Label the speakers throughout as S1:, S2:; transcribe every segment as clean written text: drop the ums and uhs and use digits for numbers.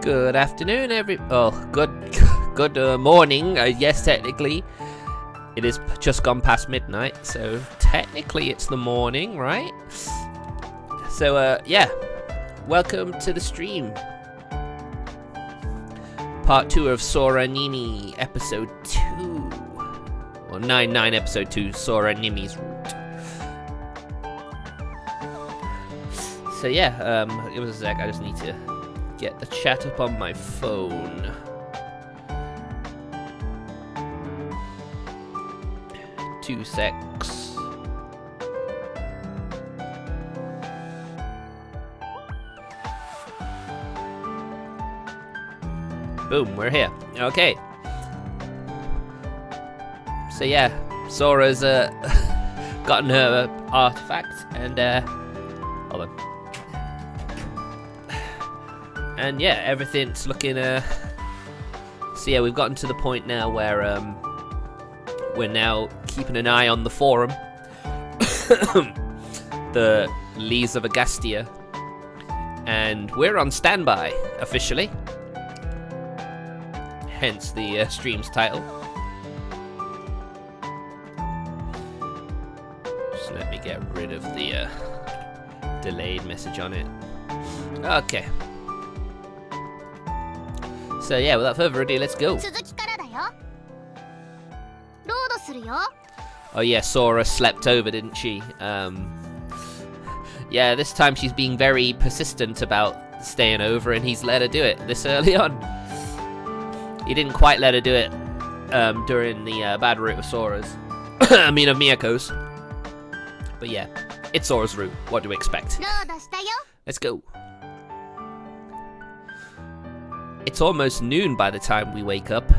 S1: Good afternoon, good morning. Yes, technically, it is just gone past midnight, so technically it's the morning, right? So, yeah, welcome to the stream. Part 2 of Sora Nimi, episode 2. Well, 9 episode 2, Sora Nimi's route. So yeah, give us a sec, I just need to get the chat up on my phone. Two secs. Boom, we're here. Okay. So yeah, Sora's gotten her artifact and hold on. And yeah, everything's looking so yeah, we've gotten to the point now where we're now keeping an eye on the forum. The Lees of Agastia. And we're on standby, officially. Hence the stream's title. Just let me get rid of the delayed message on it. Okay. So yeah, without further ado, let's go. Oh yeah, Sora slept over, didn't she? Yeah, this time she's being very persistent about staying over, and he's let her do it this early on. He didn't quite let her do it during the bad route of Sora's. I mean, of Miyako's. But yeah, it's Sora's route. What do we expect? Let's go. It's almost noon by the time we wake up.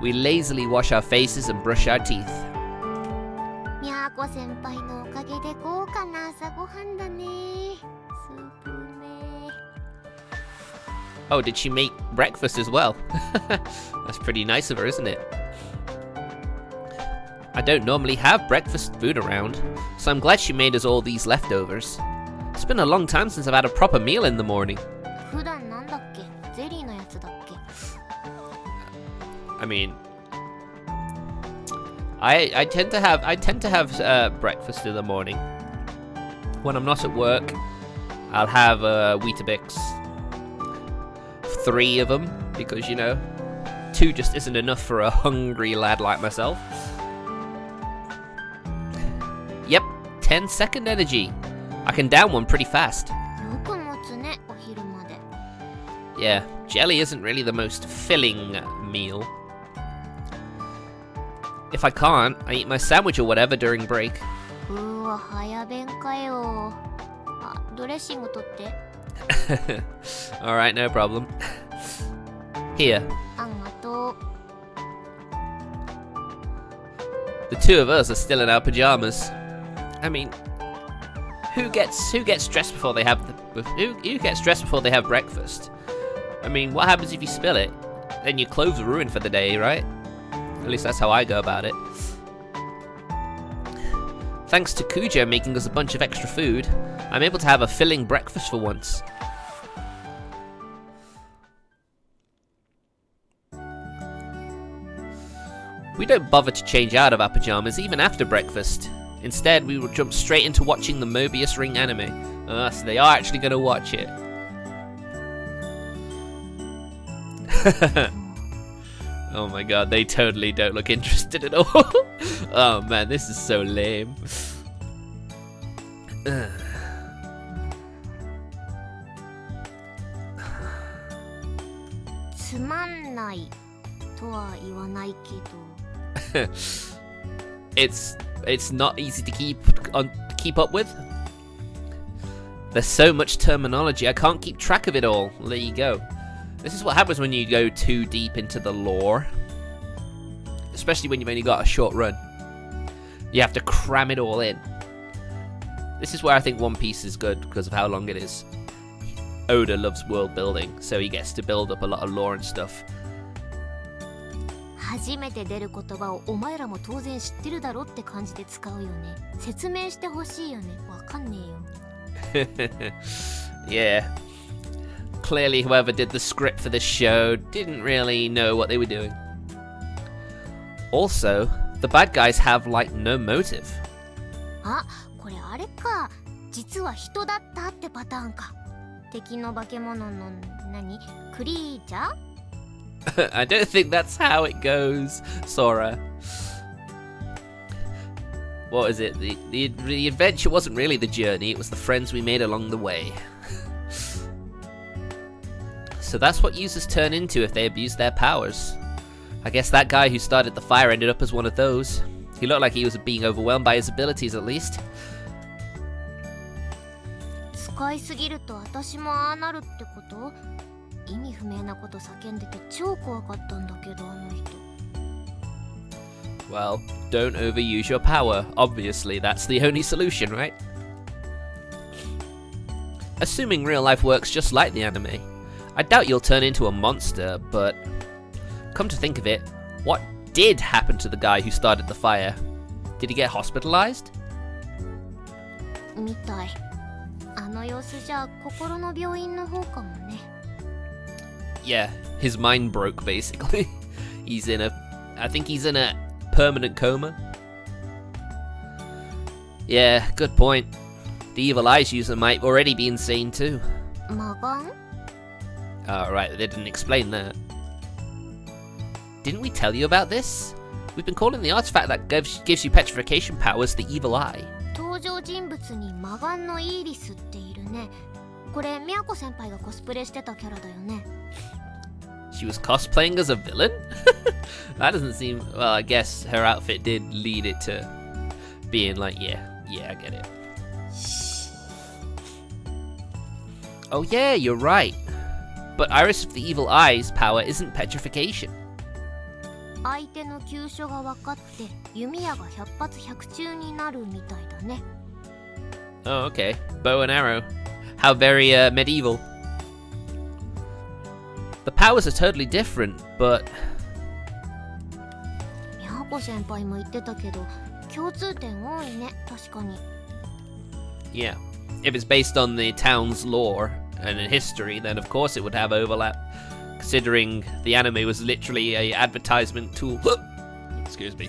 S1: We lazily wash our faces and brush our teeth. Oh, did she make breakfast as well? That's pretty nice of her, isn't it? I don't normally have breakfast food around, so I'm glad she made us all these leftovers. It's been a long time since I've had a proper meal in the morning. I mean, I tend to have breakfast in the morning. When I'm not at work, I'll have Weetabix. 3 of them, because, you know, 2 just isn't enough for a hungry lad like myself. Yep, 10-second energy. I can down one pretty fast. Yeah, jelly isn't really the most filling meal. If I can't, I eat my sandwich or whatever during break. Alright, no problem. Here. The 2 of us are still in our pajamas. I mean, who gets stressed before they have who gets stressed before they have breakfast? I mean, what happens if you spill it? Then your clothes are ruined for the day, right? At least that's how I go about it. Thanks to Kuja making us a bunch of extra food, I'm able to have a filling breakfast for once. We don't bother to change out of our pajamas even after breakfast. Instead, we will jump straight into watching the Mobius Ring anime. So they are actually going to watch it. Oh my god, they totally don't look interested at all. Oh man, this is so lame. It's not easy to keep up with. There's so much terminology, I can't keep track of it all. Well, there you go. This is what happens when you go too deep into the lore. Especially when you've only got a short run. You have to cram it all in. This is where I think One Piece is good because of how long it is. Oda loves world building, so he gets to build up a lot of lore and stuff.
S2: 初めて出る言葉をお前らも当然知ってるだろって感じで使うよね。説明してほしいよね。わかんねえよ。
S1: Yeah. Clearly, whoever did the script for this show didn't really know what they were doing. Also, the bad guys have, like, no motive.
S2: あ、これあれか。実は人だったってパターンか。敵の化け物の何？クリーチャー？
S1: I don't think that's how it goes, Sora. What is it? The adventure wasn't really the journey, it was the friends we made along the way. So that's what users turn into if they abuse their powers. I guess that guy who started the fire ended up as one of those. He looked like he was being overwhelmed by his abilities, at least.
S2: 使いすぎると私もああなるってこと？意味不明なこと叫んでて超怖かったんだけどあの人。
S1: Well, don't overuse your power. Obviously, that's the only solution, right? Assuming real life works just like the anime, I doubt you'll turn into a monster, but come to think of it, what did happen to the guy who started the fire? Did he get hospitalized?
S2: みたい。あの様子じゃ心の病院の方かもね。
S1: Yeah, his mind broke basically. I think he's in a permanent coma. Yeah, good point. The evil eyes user might already be insane too.
S2: 魔眼？
S1: Oh, right, they didn't explain that. Didn't we tell you about this? We've been calling the artifact that gives you petrification powers the evil eye.
S2: 登場人物に魔眼のイーリスっているね。これミヤコ先輩がコスプレしてたキャラだよね。
S1: She was cosplaying as a villain? That doesn't seem... Well, I guess her outfit did lead it to being like, yeah, I get it. Oh yeah, you're right. But Iris of the Evil Eye's power isn't petrification.
S2: 相手の急所が分かって弓矢が百発百中になるみたいだね。
S1: Oh, okay. Bow and arrow. How very medieval. The powers are totally different, but...
S2: ミヤコ先輩も言ってたけど共通点多いね、確かに。
S1: Yeah. If it's based on the town's lore and history, then of course it would have overlap. Considering the anime was literally a advertisement tool. Excuse me.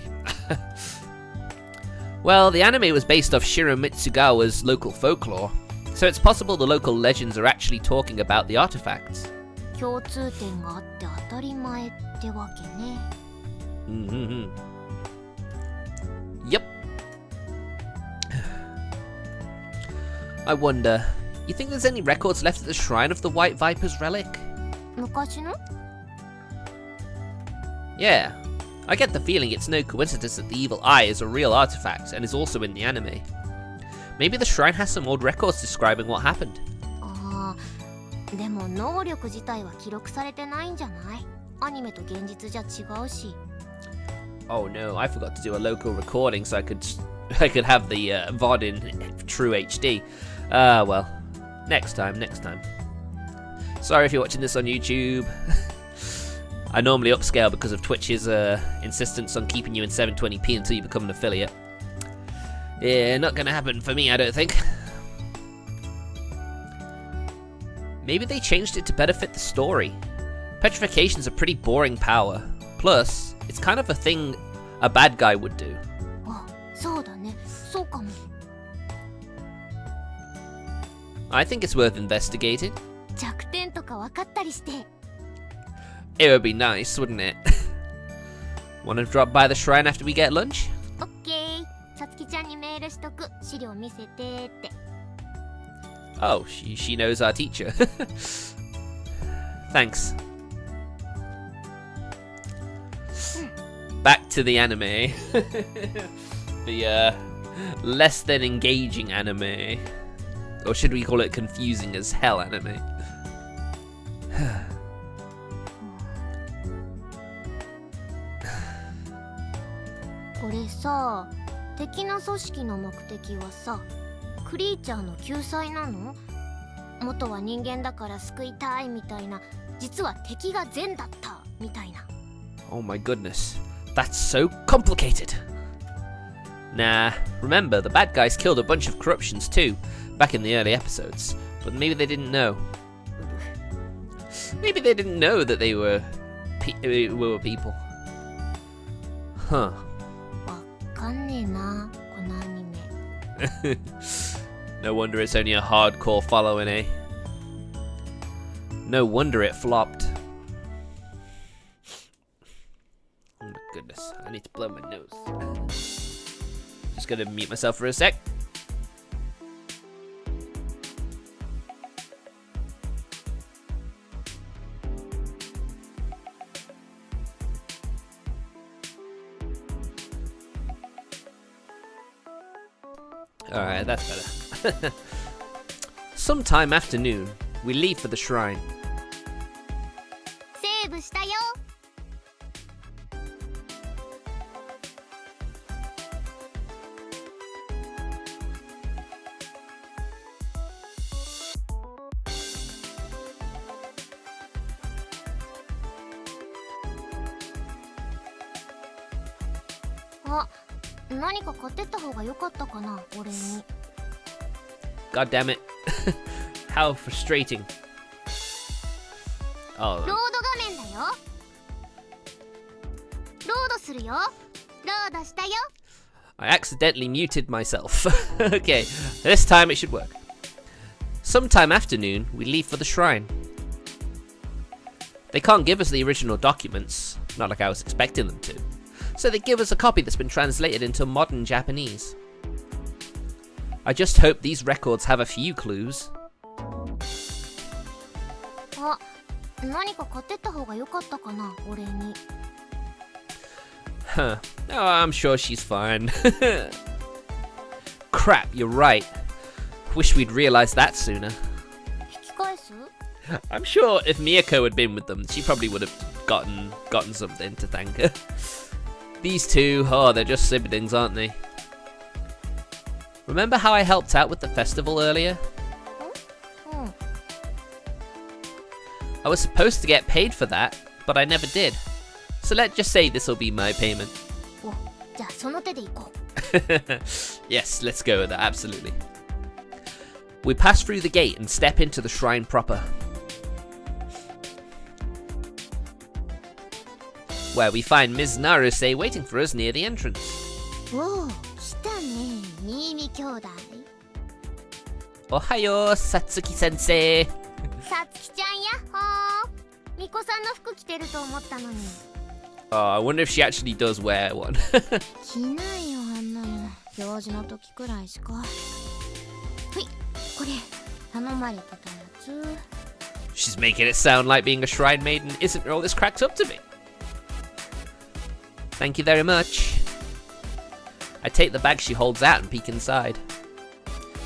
S1: Well, the anime was based off Shiro Mitsugawa's local folklore, so it's possible the local legends are actually talking about the artifacts.
S2: 共通点があって当たり前ってわけね。
S1: Mm-hmm. Yep. I wonder, you think there's any records left at the shrine of the White Viper's relic?
S2: 昔の？
S1: Yeah. I get the feeling it's no coincidence that the evil eye is a real artifact and is also in the anime. Maybe the shrine has some old records describing what happened.
S2: ああ、でも能力自体は記録されてないんじゃない？アニメと現実じゃ違うし。
S1: Oh no, I forgot to do a local recording so I could have the VOD in true HD. Well, next time. Sorry if you're watching this on YouTube. I normally upscale because of Twitch's insistence on keeping you in 720p until you become an affiliate. Yeah, not gonna happen for me, I don't think. Maybe they changed it to better fit the story. Petrification's a pretty boring power. Plus, it's kind of a thing a bad guy would do.
S2: あ、そうだね。そうかも。
S1: I think it's worth investigating.
S2: 弱点とか分かったりして。
S1: It would be nice, wouldn't it? Wanna drop by the shrine after we get lunch?
S2: オッケー。さつきちゃんにメールしとく。資料見せてって。
S1: Oh, she knows our teacher. Thanks. Back to the anime. The less than engaging anime. Or should we call it confusing as hell anime?
S2: これさ、敵の組織の目的はさ、クリーチャーの救済なの？元は人間だから救いたいみたいな、実は敵が善だったみたいな。
S1: Oh my goodness, that's so complicated. Nah, remember the bad guys killed a bunch of corruptions too, back in the early episodes, but maybe they didn't know. Maybe they didn't know that they were people. Huh.
S2: わかんねえな、このアニメ。
S1: No wonder it's only a hardcore following, eh? No wonder it flopped. Oh my goodness, I need to blow my nose. Just gonna mute myself for a sec. Alright, that's better. Sometime afternoon, we leave for the shrine.
S2: セーブしたよ。あ、何か買ってった方が良かったかな、俺に。
S1: God damn it. How frustrating.
S2: ロー
S1: Oh,
S2: ド画面だよ。ロードするよ。ロードしたよ。
S1: I accidentally muted myself. Okay, this time it should work. Sometime afternoon, we leave for the shrine. They can't give us the original documents, not like I was expecting them to. So they give us a copy that's been translated into modern Japanese. I just hope these records have a few clues.
S2: あ、何か買ってった方が良かったかな、俺に。
S1: Huh. Oh, I'm sure she's fine. Crap, you're right. Wish we'd realized that sooner.
S2: 引き返す？
S1: I'm sure if Miyako had been with them, she probably would have gotten something to thank her. These two, oh, they're just siblings, aren't they? Remember how I helped out with the festival earlier?
S2: うん。
S1: I was supposed to get paid for that, but I never did. So let's just say this will be my payment.
S2: お、じゃあその手で行こう。
S1: Yes, let's go with that, absolutely. We pass through the gate and step into the shrine proper, where we find Ms. Naruse waiting for us near the entrance.
S2: おお、来たね、新見兄弟。
S1: Ohayo, Satsuki sensei.
S2: さつきちゃんやっほー。みこさんの服着てると思ったのに。
S1: Oh, I wonder if she actually does wear one.
S2: 着ないよ、あんなの。行事の時くらいしか。はい、これ、頼まれてたやつ。
S1: She's making it sound like being a shrine maiden isn't all this cracked up to be. Thank you very much. I take the bag she holds out and peek inside.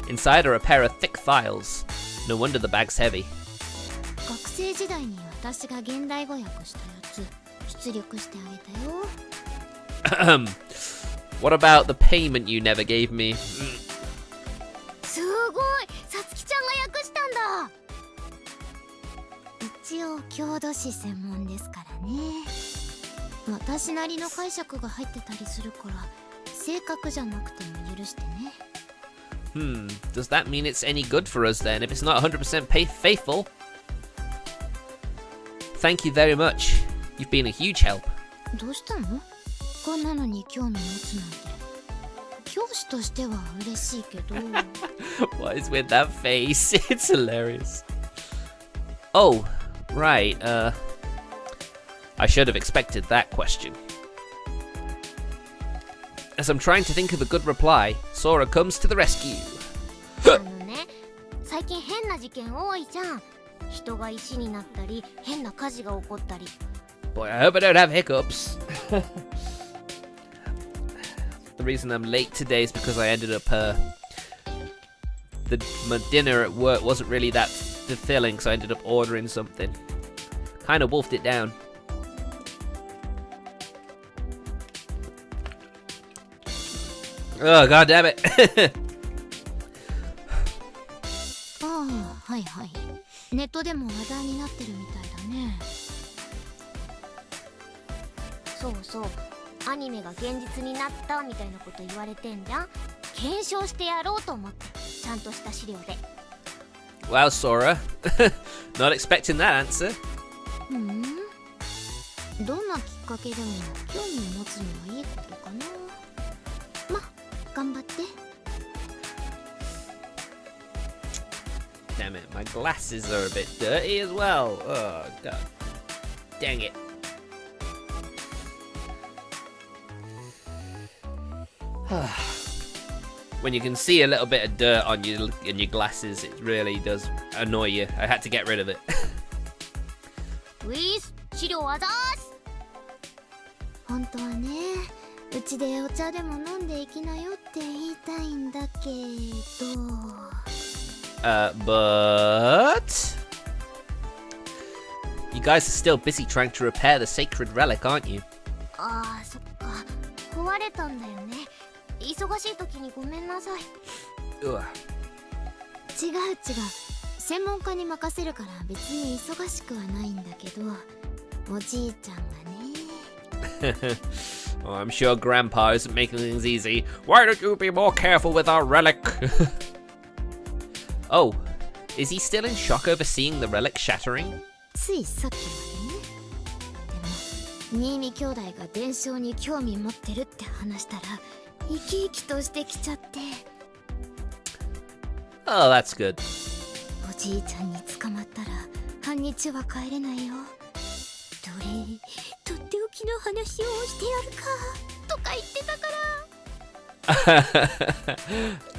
S1: Inside are a pair of thick files. No wonder the bag's heavy.
S2: 学生時代に私が現代語訳したやつ、出力してあげたよ。
S1: What about the payment you never gave me?
S2: すごい、さつきちゃんが訳したんだ。一応郷土史専門ですからね。私なりの解釈が入ってたりするから正確じゃなくても許してね。
S1: Does that mean it's any good for us then, if it's not 100% faithful? Thank you very much. You've been a huge help.
S2: どうしたの？こんなのに興味持つなんて。教師としては嬉しいけど。
S1: What is with that face? It's hilarious. Oh, right, I should have expected that question. As I'm trying to think of a good reply, Sora comes to the rescue.
S2: あのね、最近変な事件多いじゃん。人が石になったり、変な火事が起こったり。
S1: Boy, I hope I don't have hiccups. The reason I'm late today is because I ended up, my dinner at work wasn't really that fulfilling, so I ended up ordering something. Kind of wolfed it down. Oh, god damn it.
S2: ああ、はいはい。ネットでも話題になってるみたいだね。そうそう、アニメが現実になったみたいなこと言われてんじゃん。検証してやろうと思って、ちゃんとした資料で。
S1: Wow, Sora. Not expecting that answer.
S2: ふん、どんなきっかけでも興味を持つのはいいことかな。ま、頑張って。
S1: Damn it, my glasses are a bit dirty as well. Oh, God. Dang it. When you can see a little bit of dirt on your glasses, it really does annoy you. I had to get rid of it.
S2: ウィス、資料あざーす。本当はね、うちでお茶でも飲んでいきなよって言いたいんだけど。
S1: But you guys are still busy trying to repair the sacred relic, aren't you?
S2: ああ、そっか。壊れたんだよね。忙しい時にごめんなさい。違う。専門家に任せるから別に忙しくはないんだけど、おじいちゃんがね。
S1: Oh, I'm sure Grandpa isn't making things easy. Why don't you be more careful with our relic? Oh, is he still in shock over seeing the relic shattering?
S2: ついさっきまでね。でも、新見兄弟が伝承に興味持ってるって話したら、生き生きとしてきちゃって。
S1: Oh, that's good.
S2: おじいちゃんに捕まったら半日は帰れないよ。どれとっておきの話をしてやるかとか言ってたから。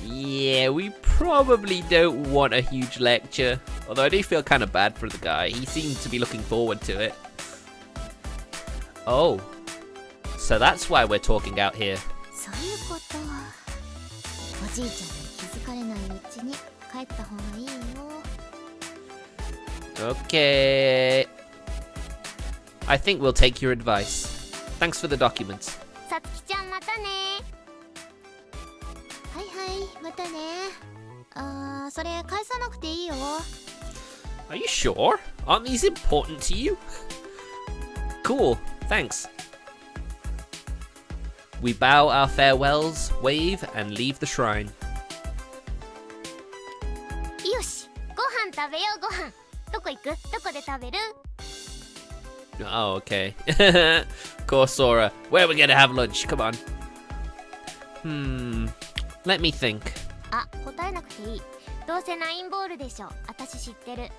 S1: Yeah, we probably don't want a huge lecture. Although I do feel kind of bad for the guy. He seemed to be looking forward to it. Oh, so that's why we're talking out here.
S2: そういうこと。おじいちゃんに気づかれないうちに帰った方がいいよ。
S1: Okay. I think we'll take your advice. Thanks for the documents.
S2: さつきちゃんまたね。はいはい、またね。それ返さなくていいよ。
S1: Are you sure? Aren't these important to you? Cool, thanks. We bow our farewells, wave, and leave the shrine.
S2: よし、ご飯食べようご飯。どこ行く？どこで食べる？
S1: Oh, okay. Of course, Sora. Where are we gonna have lunch? Come on. Let me think.
S2: あ、答えなくていい。どうせナインボールでしょ。私知ってる。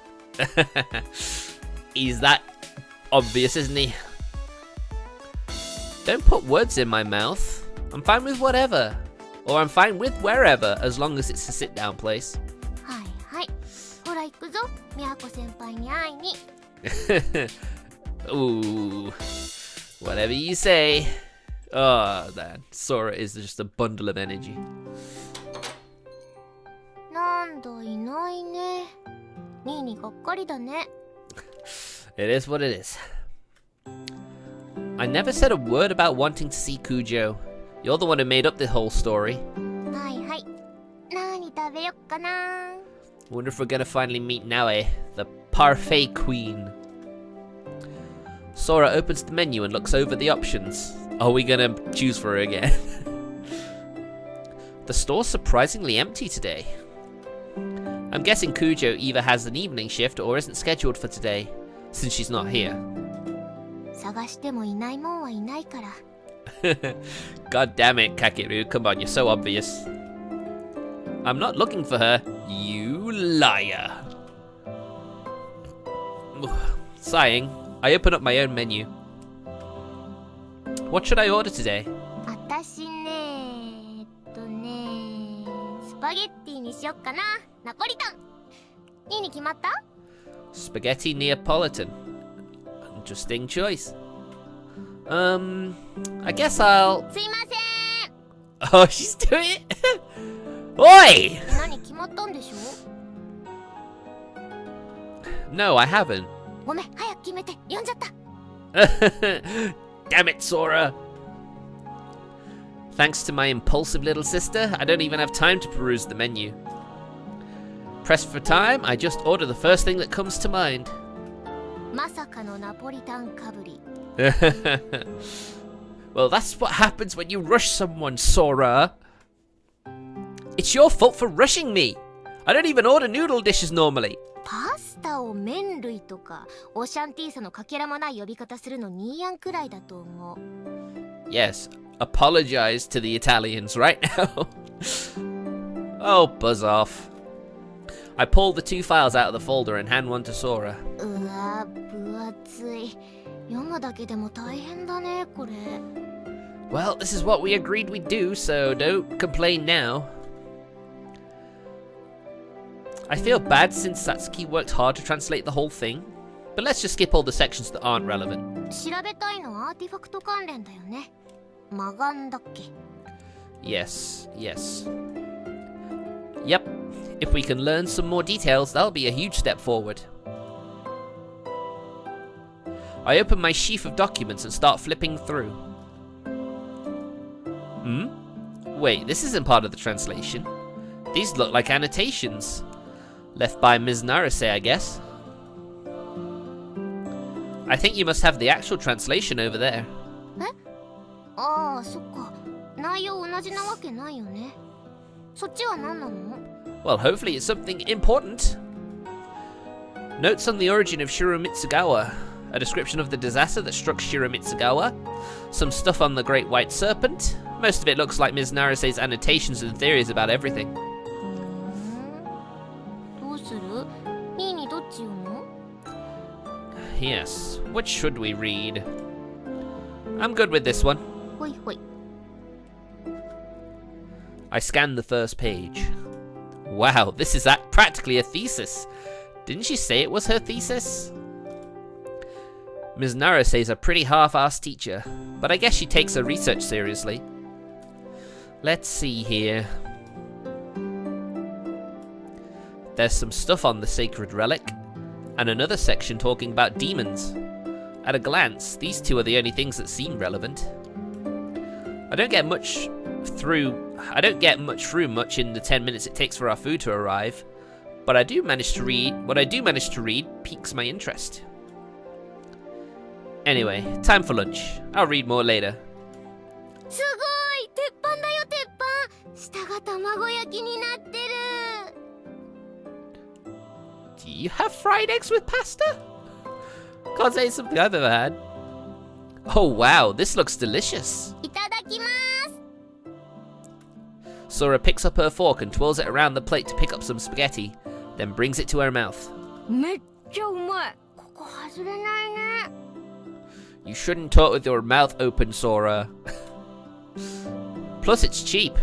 S1: He's that obvious, isn't he? Don't put words in my mouth. I'm fine with whatever. Or I'm fine with wherever, as long as it's a sit-down place.
S2: はいはい。ほら行くぞ。みやこ先輩に会いに。
S1: Ooh. Whatever you say. Oh, man. Sora is just a bundle of energy.
S2: なんだいないね。ニーにがっかりだね。
S1: It is what it is. I never said a word about wanting to see Cujo. You're the one who made up the whole story.
S2: はいはい。何食べよっかな。
S1: Wonder if we're gonna finally meet Nae, the parfait queen. Sora opens the menu and looks over the options. Are we gonna choose for her again? The store's surprisingly empty today. I'm guessing Cujo either has an evening shift or isn't scheduled for today, since she's not here.
S2: 探してもいないもんはいないから。
S1: God damn it, Kakeru. Come on, you're so obvious. I'm not looking for her. You liar. Sighing, I open up my own menu. What should I order today?
S2: 私ねスパゲッティにしよっかな。ナポリタン。いいに決まった？
S1: Spaghetti Neapolitan. Interesting choice. I guess I'll...
S2: すいません。
S1: Oh, she's doing it? Oi!
S2: 何決まったんでしょ？
S1: No, I haven't.
S2: ごめん、早く決めて。呼んじゃった。
S1: Damn it, Sora. Thanks to my impulsive little sister, I don't even have time to peruse the menu. Pressed for time, I just order the first thing that comes to mind.
S2: まさかのナポリタンかぶり。
S1: Well, that's what happens when you rush someone, Sora. It's your fault for rushing me. I don't even order noodle dishes normally.
S2: パスタを麺類とかオシャンティーサのかけらもない呼び方するのニーヤンくらいだと思う。
S1: Yes, apologize to the Italians right now. Oh, buzz off. I pull the 2 files out of the folder and hand one to Sora.
S2: うわ分厚い。読むだけでも大変だねこれ。
S1: Well, this is what we agreed we'd do, so don't complain now. I feel bad since Satsuki worked hard to translate the whole thing, but let's just skip all the sections that aren't relevant.
S2: 調べたいのはアーティファクト関連だよね。魔眼だっけ。
S1: Yes, yes. Yep, if we can learn some more details, that'll be a huge step forward. I open my sheaf of documents and start flipping through. Wait, this isn't part of the translation. These look like annotations. Left by Ms. Narase, I guess. I think you must have the actual translation over there.
S2: え？ああ、そっか。内容同じなわけないよね。そっちは何なの？
S1: Well, hopefully it's something important. Notes on the origin of Shiro Mitsugawa. A description of the disaster that struck Shiro Mitsugawa. Some stuff on the Great White Serpent. Most of it looks like Ms. Narase's annotations and theories about everything.
S2: どうする？ニーニどっち読む？
S1: Yes, which should we read? I'm good with this one.
S2: ほいほい。
S1: I scanned the first page. Wow, this is practically a thesis. Didn't she say it was her thesis? Ms. Narase's a pretty half-assed teacher, but I guess she takes her research seriously. Let's see here. There's some stuff on the sacred relic, and another section talking about demons. At a glance, these two are the only things that seem relevant. I don't get much through much in the 10 minutes it takes for our food to arrive, but what I do manage to read piques my interest. Anyway, time for lunch. I'll read more later.
S2: すごい！鉄板だよ鉄板！下が卵焼きになってる。
S1: Do you have fried eggs with pasta? Can't say it's something I've ever had. Oh wow, this looks delicious.
S2: いただきます。
S1: Sora picks up her fork and twirls it around the plate to pick up some spaghetti, then brings it to her mouth.
S2: めっちゃうまい。ここ外れないね。
S1: You shouldn't talk with your mouth open, Sora. Plus, it's cheap.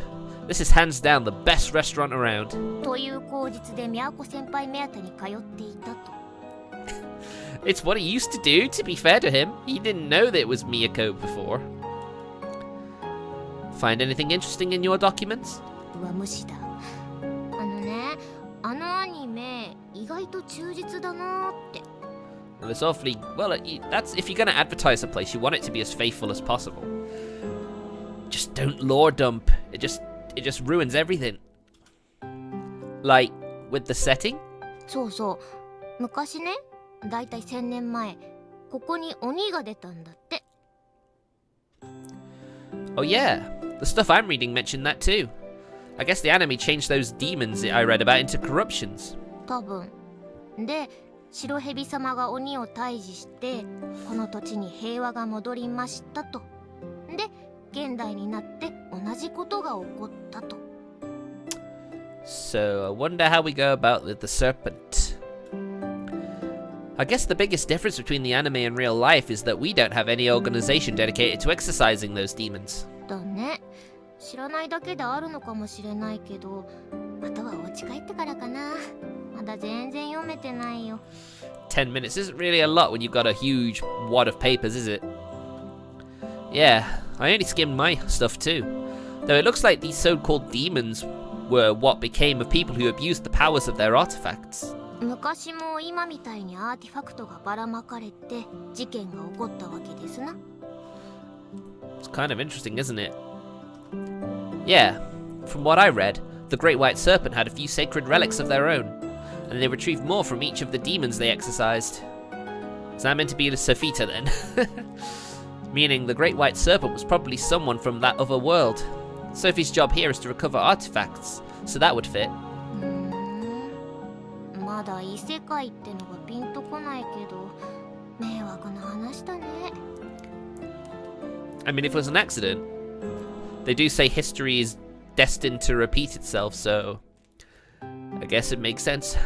S1: This is hands down the best restaurant around.
S2: という口実でミャオコ先輩目当てに通っていたと。
S1: It's what he used to do, to be fair to him. He didn't know that it was Miyako before. Find anything interesting in your documents?
S2: うわ無視だ。あのね、あのアニメ意外と忠実だなーって。
S1: Well, it's awfully well. That's if you're gonna advertise a place, you want it to be as faithful as possible. Just don't lore dump. It just ruins everything. Like with the setting.
S2: そうそう。昔ね、だいたい1000年前、ここに鬼が出たんだって。
S1: Oh yeah, the stuff I'm reading mentioned that too. I guess the anime changed those demons I read about into corruptions.
S2: 多分。で、白蛇様が鬼を退治して、この土地に平和が戻りましたと。で、現代になって同じことが起こったと。
S1: So I wonder how we go about with the serpent. I guess the biggest difference between the anime and real life is that we don't have any organization dedicated to exorcising those demons.
S2: だね。知らないだけであるのかもしれないけど、あとはお家帰ってからかな。まだ全然読めてないよ。
S1: 10 minutes isn't really a lot when you've got a huge wad of papers, is it? Yeah, I only skimmed my stuff too. Though it looks like these so-called demons were what became of people who abused the powers of their artifacts.
S2: 昔も今みたいにアーティファクトがばらまかれて事件が起こったわけですな。
S1: It's kind of interesting, isn't it? Yeah, from what I read, the Great White Serpent had a few sacred relics of their own, and they retrieved more from each of the demons they exorcised. Is that meant to be the Sophita then? Meaning the Great White Serpent was probably someone from that other world. Sophie's job here is to recover artifacts, so that would fit.
S2: ままだ異世界ってのがピンとこないけど迷惑な話だね。
S1: I mean, if it was an accident, they do say history is destined to repeat itself, so I guess it makes sense.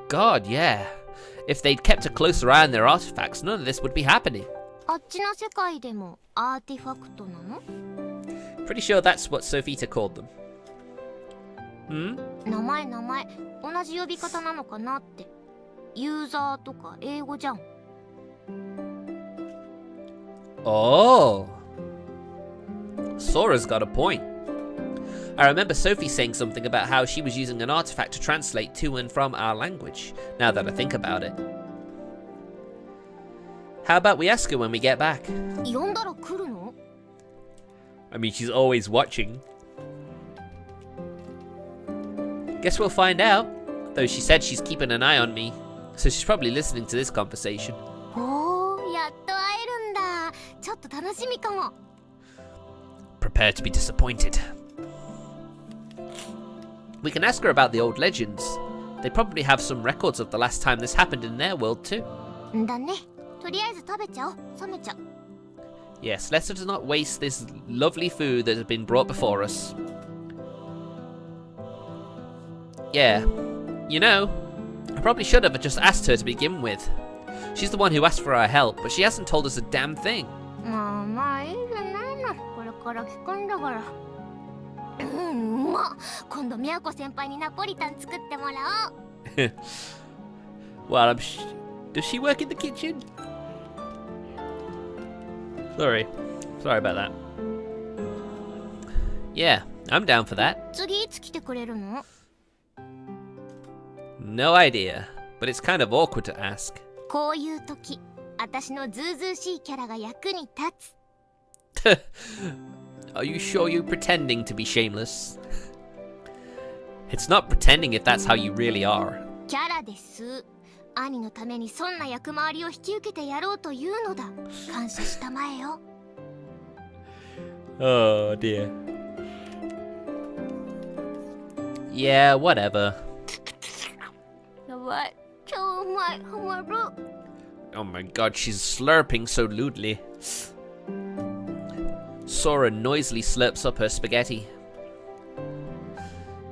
S1: God, yeah. If they'd kept a closer eye on their artifacts, none of this would be happening.
S2: あっちの世界でもアーティファクトなの？
S1: Pretty sure that's what Sophita called them. Hmm?
S2: 名前同じ呼び方なのかなって。ユーザーとか英語じゃん。
S1: Oh. Sora's got a point. I remember Sophie saying something about how she was using an artifact to translate to and from our language, now that I think about it. How about we ask her when we get back?
S2: 呼んだら来るの？
S1: I mean, she's always watching. Guess we'll find out. Though she said she's keeping an eye on me, so she's probably listening to this conversation.
S2: おー、やっと会えるんだ。ちょっと楽しみかも。
S1: Prepare to be disappointed. We can ask her about the old legends. They probably have some records of the last time this happened in their world too.
S2: だね。とりあえず食べちゃおう。冷めちゃう。
S1: Yes, let us not waste this lovely food that has been brought before us. Yeah, you know, I probably should have just asked her to begin with. She's the one who asked for our help, but she hasn't told us a damn thing.
S2: まあいいじゃないの。これから聞くんだから。今度宮子先輩にナポリタン作ってもらおう。
S1: Well, does she work in the kitchen? Sorry about that. Yeah, I'm down for that.
S2: 次いつ来てくれるの？
S1: No idea, but it's kind of awkward to ask.
S2: こういう時、私のずうずうしいキャラが役に立つ。
S1: Are you sure you're pretending to be shameless? It's not pretending if that's how you really are.
S2: キャラです。兄のためにそんな役回りを引き受けてやろうというのだ。感謝したまえよ。
S1: Oh dear. Yeah, whatever.
S2: やばい。超うまい。ハマる。
S1: Oh my god, she's slurping so lewdly. Sora noisily slurps up her spaghetti.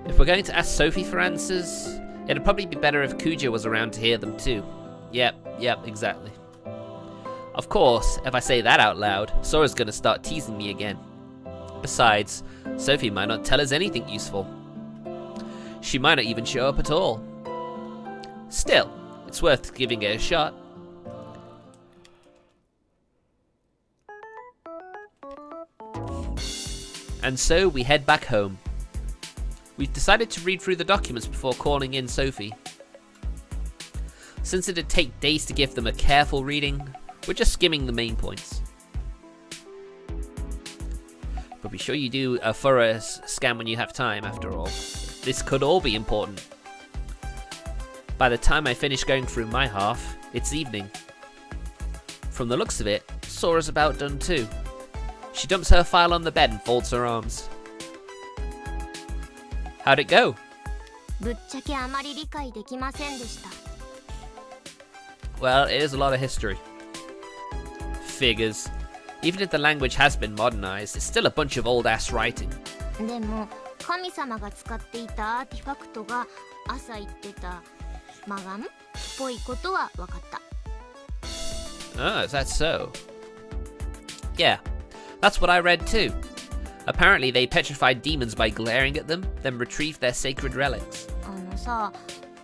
S1: If we're going to ask Sophie for answers, it'd probably be better if Kuja was around to hear them too. Yep, exactly. Of course, if I say that out loud, Sora's gonna start teasing me again. Besides, Sophie might not tell us anything useful. She might not even show up at all. Still, it's worth giving it a shot. And so we head back home. We've decided to read through the documents before calling in Sophie. Since it'd take days to give them a careful reading, we're just skimming the main points. But be sure you do a thorough scan when you have time, after all. This could all be important. By the time I finish going through my half, it's evening. From the looks of it, Sora's about done too. She dumps her file on the bed and folds her arms. How'd it go?
S2: ぶっちゃけあまり理解できませんでした。
S1: Well, it is a lot of history. Figures. Even if the language has been modernized, it's still a bunch of old-ass writing.
S2: でも神様が使っていたアーティファクトが朝言ってたマガムっぽいことは分かった。
S1: Oh, is that so? Yeah, that's what I read too. Apparently they petrified demons by glaring at them, then retrieved their sacred relics.
S2: さ、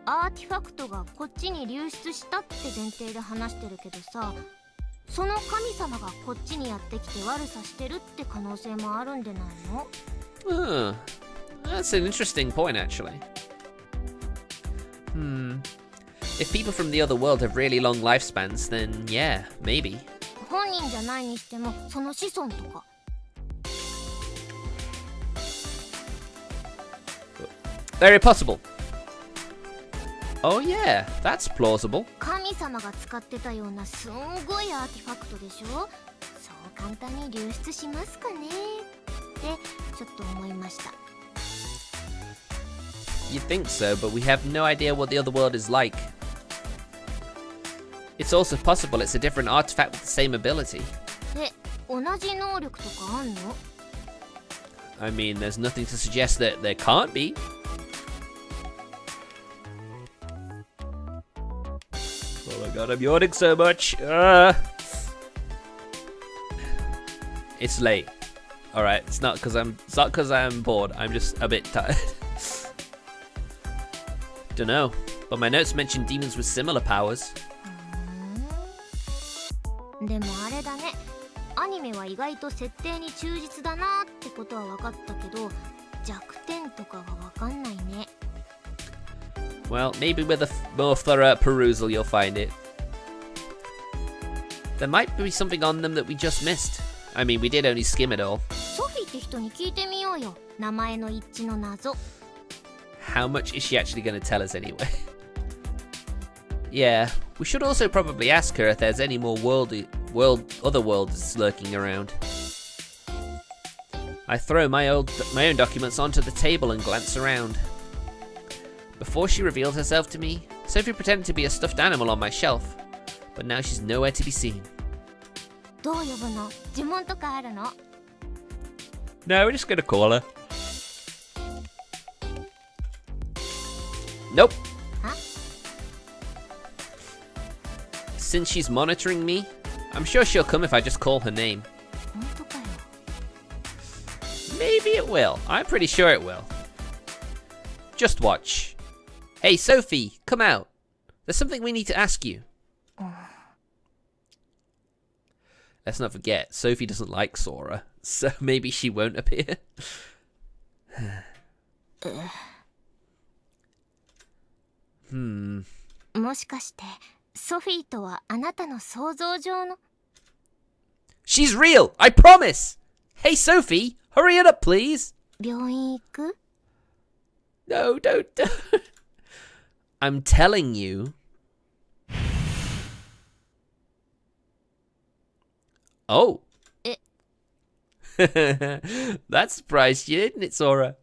S2: アーティファクトがこっちに流出したって前提で話してるけどさ、その神様がこっちにやってきて悪さしてるって可能性もあるんでないの？
S1: That's an interesting point, actually. If people from the other world have really long lifespans, then yeah, maybe.
S2: 本人じゃないにしてもその子孫とか。
S1: Very possible. Oh yeah, that's plausible.
S2: 神様が使ってたようなすんごいアーティファクトでしょ？そう簡単に流出しますかねってちょっと思いました。
S1: You'd think so, but we have no idea what the other world is like. It's also possible it's a different artifact with the same ability.
S2: え、同じ能力とかあんの？
S1: I mean, there's nothing to suggest that there can't be. Oh my god, I'm yawning so much. It's late. Alright, it's not because I'm bored. I'm just a bit tired. Dunno, but my notes mention demons with similar powers.
S2: でもあれだね。アニメは意外と設定に忠実だなってことは分かったけど、弱点とかが分かんないね。
S1: Well, maybe with a more thorough perusal you'll find it. There might be something on them that we just missed. I mean, we did only skim it all.
S2: ソフィーって人に聞いてみようよ。名前の一致の謎。
S1: How much is she actually going to tell us anyway? Yeah, we should also probably ask her if there's any more other worlds lurking around. I throw my own documents onto the table and glance around. Before she revealed herself to me, Sophie pretended to be a stuffed animal on my shelf, but now she's nowhere to be seen.
S2: どう呼ぶの？呪文とかあるの？
S1: No, we're just gonna call her. Nope.
S2: Huh?
S1: Since she's monitoring me, I'm sure she'll come if I just call her name.
S2: 本当かよ。
S1: Maybe it will. I'm pretty sure it will. Just watch. Hey, Sophie, come out. There's something we need to ask you. Let's not forget, Sophie doesn't like Sora, so maybe she won't appear. Hmm.
S2: もしかしてソフィーとはあなたの想像上の？
S1: She's real! I promise! Hey, Sophie, hurry it up, please!
S2: 病院行く？
S1: No, don't. I'm telling you. Oh.
S2: Eh.
S1: That surprised you, didn't it, Sora?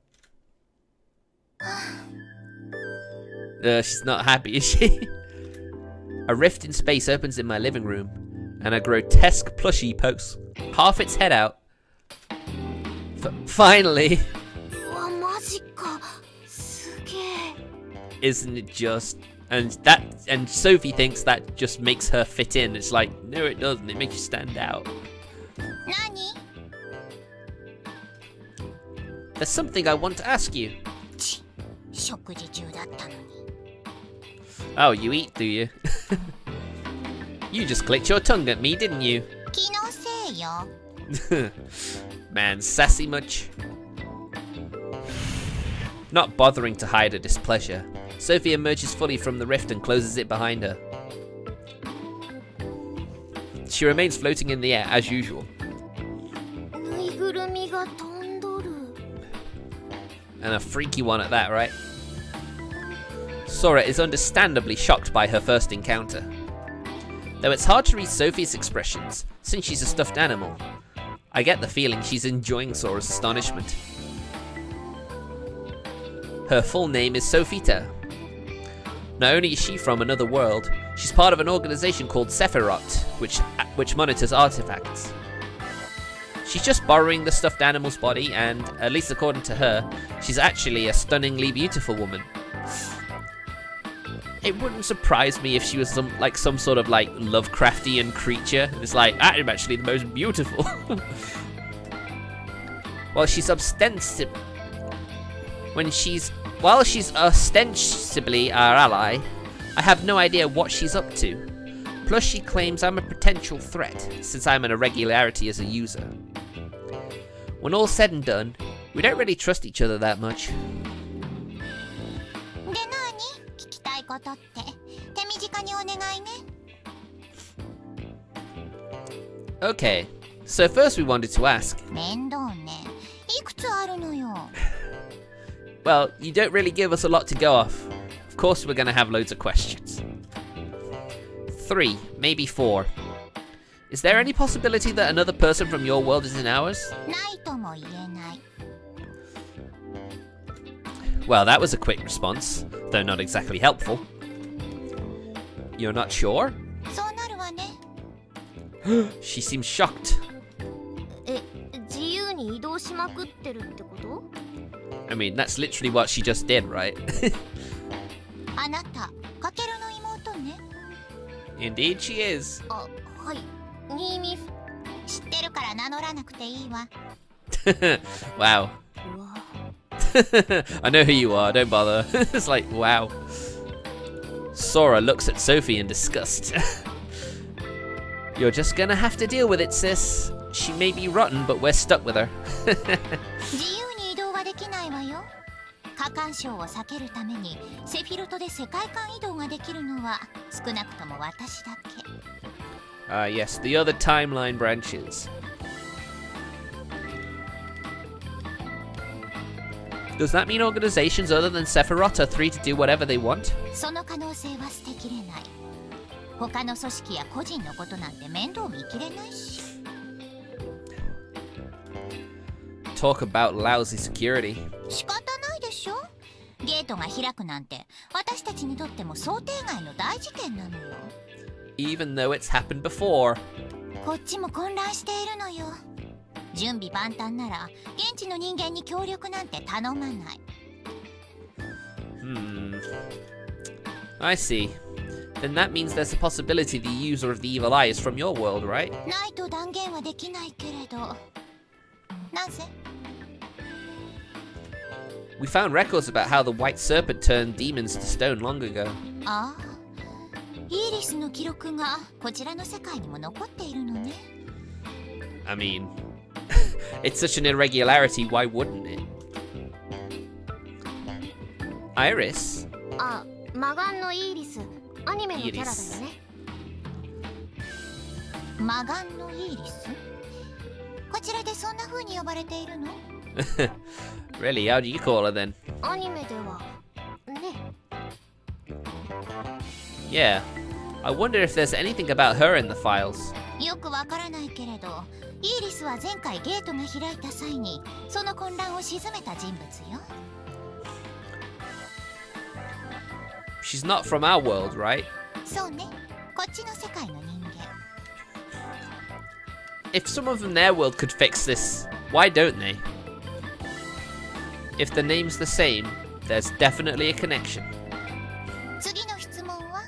S1: She's not happy, is she? A rift in space opens in my living room, and a grotesque plushie pokes half its head out. Finally!
S2: うわ、マジか。すげえ。
S1: Isn't it just? And Sophie thinks that just makes her fit in. It's like, no, it doesn't. It makes you stand out.
S2: 何？
S1: There's something I want to ask you.
S2: ち、食事中だったのに。
S1: Oh, you eat, do you? You just clicked your tongue at me, didn't you?
S2: 気のせいよ。
S1: Man, sassy much? Not bothering to hide her displeasure, Sophie emerges fully from the rift and closes it behind her. She remains floating in the air as usual.
S2: ぬいぐるみが飛んどる。
S1: And a freaky one at that, right? Sora is understandably shocked by her first encounter. Though it's hard to read Sophie's expressions, since she's a stuffed animal, I get the feeling she's enjoying Sora's astonishment. Her full name is Sophita. Not only is she from another world, she's part of an organization called Sephiroth, which monitors artifacts. She's just borrowing the stuffed animal's body, and, at least according to her, she's actually a stunningly beautiful woman. It wouldn't surprise me if she was some sort of like Lovecraftian creature. It's like, I'm actually the most beautiful. While she's ostensibly our ally, I have no idea what she's up to. Plus, she claims I'm a potential threat, since I'm an irregularity as a user. When all's said and done, we don't really trust each other that much.
S2: で、何？聞きたいことって。手短にお願いね。
S1: Okay, so first we wanted to ask.
S2: 面倒ね。いくつあるのよ。
S1: Well, you don't really give us a lot to go off. Of course we're gonna have loads of questions. 3, maybe 4. Is there any possibility that another person from your world is in ours?
S2: ないとも言えない。
S1: Well, that was a quick response, though not exactly helpful. You're not sure?
S2: そうなるわね。
S1: She seems shocked.
S2: 自由に移動しまくってるってこと？
S1: I mean, that's literally what she just did, right?
S2: あなた、かけるの妹ね。
S1: Indeed she is.
S2: あ、はい。新見。知ってるから名乗らなくていいわ。
S1: Wow.
S2: うわ。
S1: I know who you are, don't bother. It's like, wow. Sora looks at Sophie in disgust. You're just gonna have to deal with it, sis. She may be rotten, but we're stuck with her.
S2: 自由に移動はできないわよ。過干渉を避けるためにセフィルトで世界間移動ができるのは少なくとも私だけ。
S1: Yes, the other timeline branches. Does that mean organizations other than Sephiroth are free to do whatever they want?
S2: その可能性は捨てきれない。他の組織や個人のことなんて面倒見きれないし。
S1: Talk about lousy security.
S2: 仕方ないでしょ。ゲートが開くなんて私たちにとっても想定外の大事件なのよ。
S1: Even though it's happened before.
S2: こっちも混乱しているのよ。準備万端なら現地の人間に協力なんて頼まない。
S1: I see. Then that means there's a possibility the user of the evil eye is from your world, right?
S2: ないと断言はできないけれど。なぜ？
S1: We found records about how the White Serpent turned demons to stone long ago.
S2: ああ、イーリスの記録がこちらの世界にも残っているのね。
S1: I mean, it's such an irregularity, why wouldn't it? Iris?
S2: あ、魔眼のイーリス、アニメのキャラだよね。魔眼のイーリス？こちらでそんな風に呼ばれているの？
S1: Really, how do you call her then?
S2: アニメではね。
S1: Yeah. I wonder if there's anything about her in the files.
S2: よくわからないけれど、イーリスは前回ゲートが開いた際にその混乱を鎮めた人物よ。
S1: She's not from our world, right?
S2: そうね、こっちの世界の人間。
S1: If someone from their world could fix this, why don't they? If the name's the same, there's definitely a connection.
S2: 次の質問は？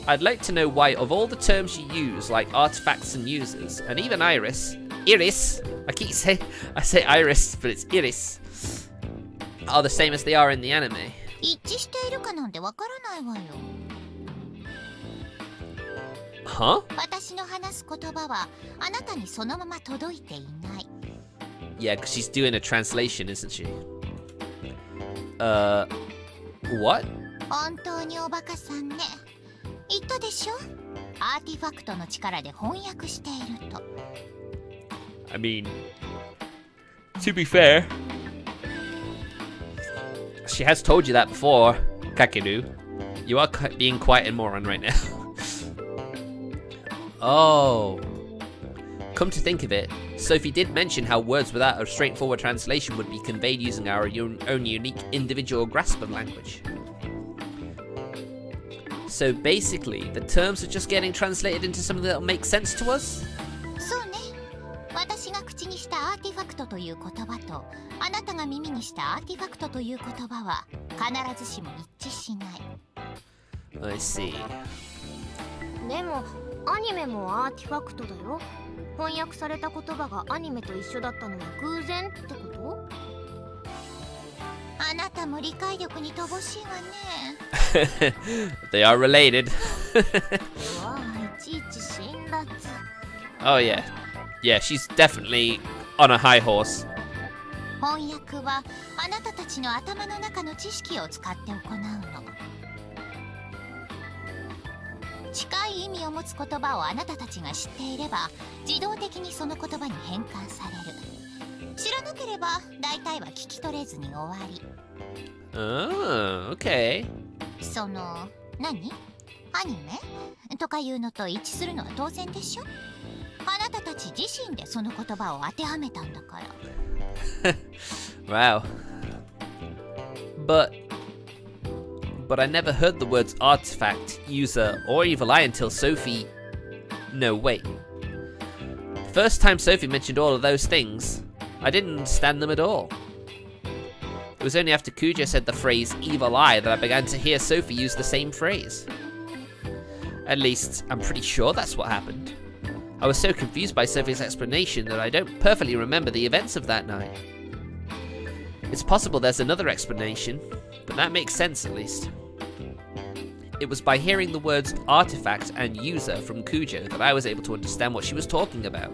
S1: I'd like to know why, of all the terms you use, like artifacts and users, and even Iris, I say Iris, but it's Iris, are the same as they are in the anime.
S2: 一致しているかなんてわからないわよ。
S1: Huh?
S2: 私の話す言葉はあなたにそのまま届いていない。
S1: Yeah, because she's doing a translation, isn't she? What?
S2: 本当におバカさんね。言ったでしょ？アーティファクトの力で翻訳していると。
S1: I mean, to be fair, she has told you that before, Kakeru. You are being quite a moron right now. Oh. Come to think of it, Sophie did mention how words without a straightforward translation would be conveyed using our own unique individual grasp of language. So basically, the terms are just getting translated into something that'll make sense to us?
S2: そうね。私が口にしたアーティファクトという言葉とあなたが耳にしたアーティファクトという言葉は必ずしも一致しない。
S1: I see. でも
S2: アニメもアーティファクトだよ。翻訳された言葉がアニメと一緒だったのは偶然ってこと？あなたも理解力に乏しいわね。
S1: They are related.
S2: うわあ、いちいち辛辣。
S1: Oh yeah. Yeah, she's definitely on a high horse.
S2: 翻訳はあなたたちの頭の中の知識を使って行うの。近い意味を持つ言葉をあなたたちが知っていれば自動的にその言葉に変換される。知らなければ大体は聞き取れずに終わり。
S1: Oh, okay.
S2: その何？アニメとかいうのと一致するのは当然でしょ。あなたたち自身でその言葉を当てはめたんだから。
S1: Wow. But I never heard the words artifact, user, or evil eye until Sophie... No, wait. The first time Sophie mentioned all of those things, I didn't understand them at all. It was only after Kujo said the phrase evil eye that I began to hear Sophie use the same phrase. At least, I'm pretty sure that's what happened. I was so confused by Sophie's explanation that I don't perfectly remember the events of that night. It's possible there's another explanation, but that makes sense at least. It was by hearing the words artifact and user from Kujo that I was able to understand what she was talking about.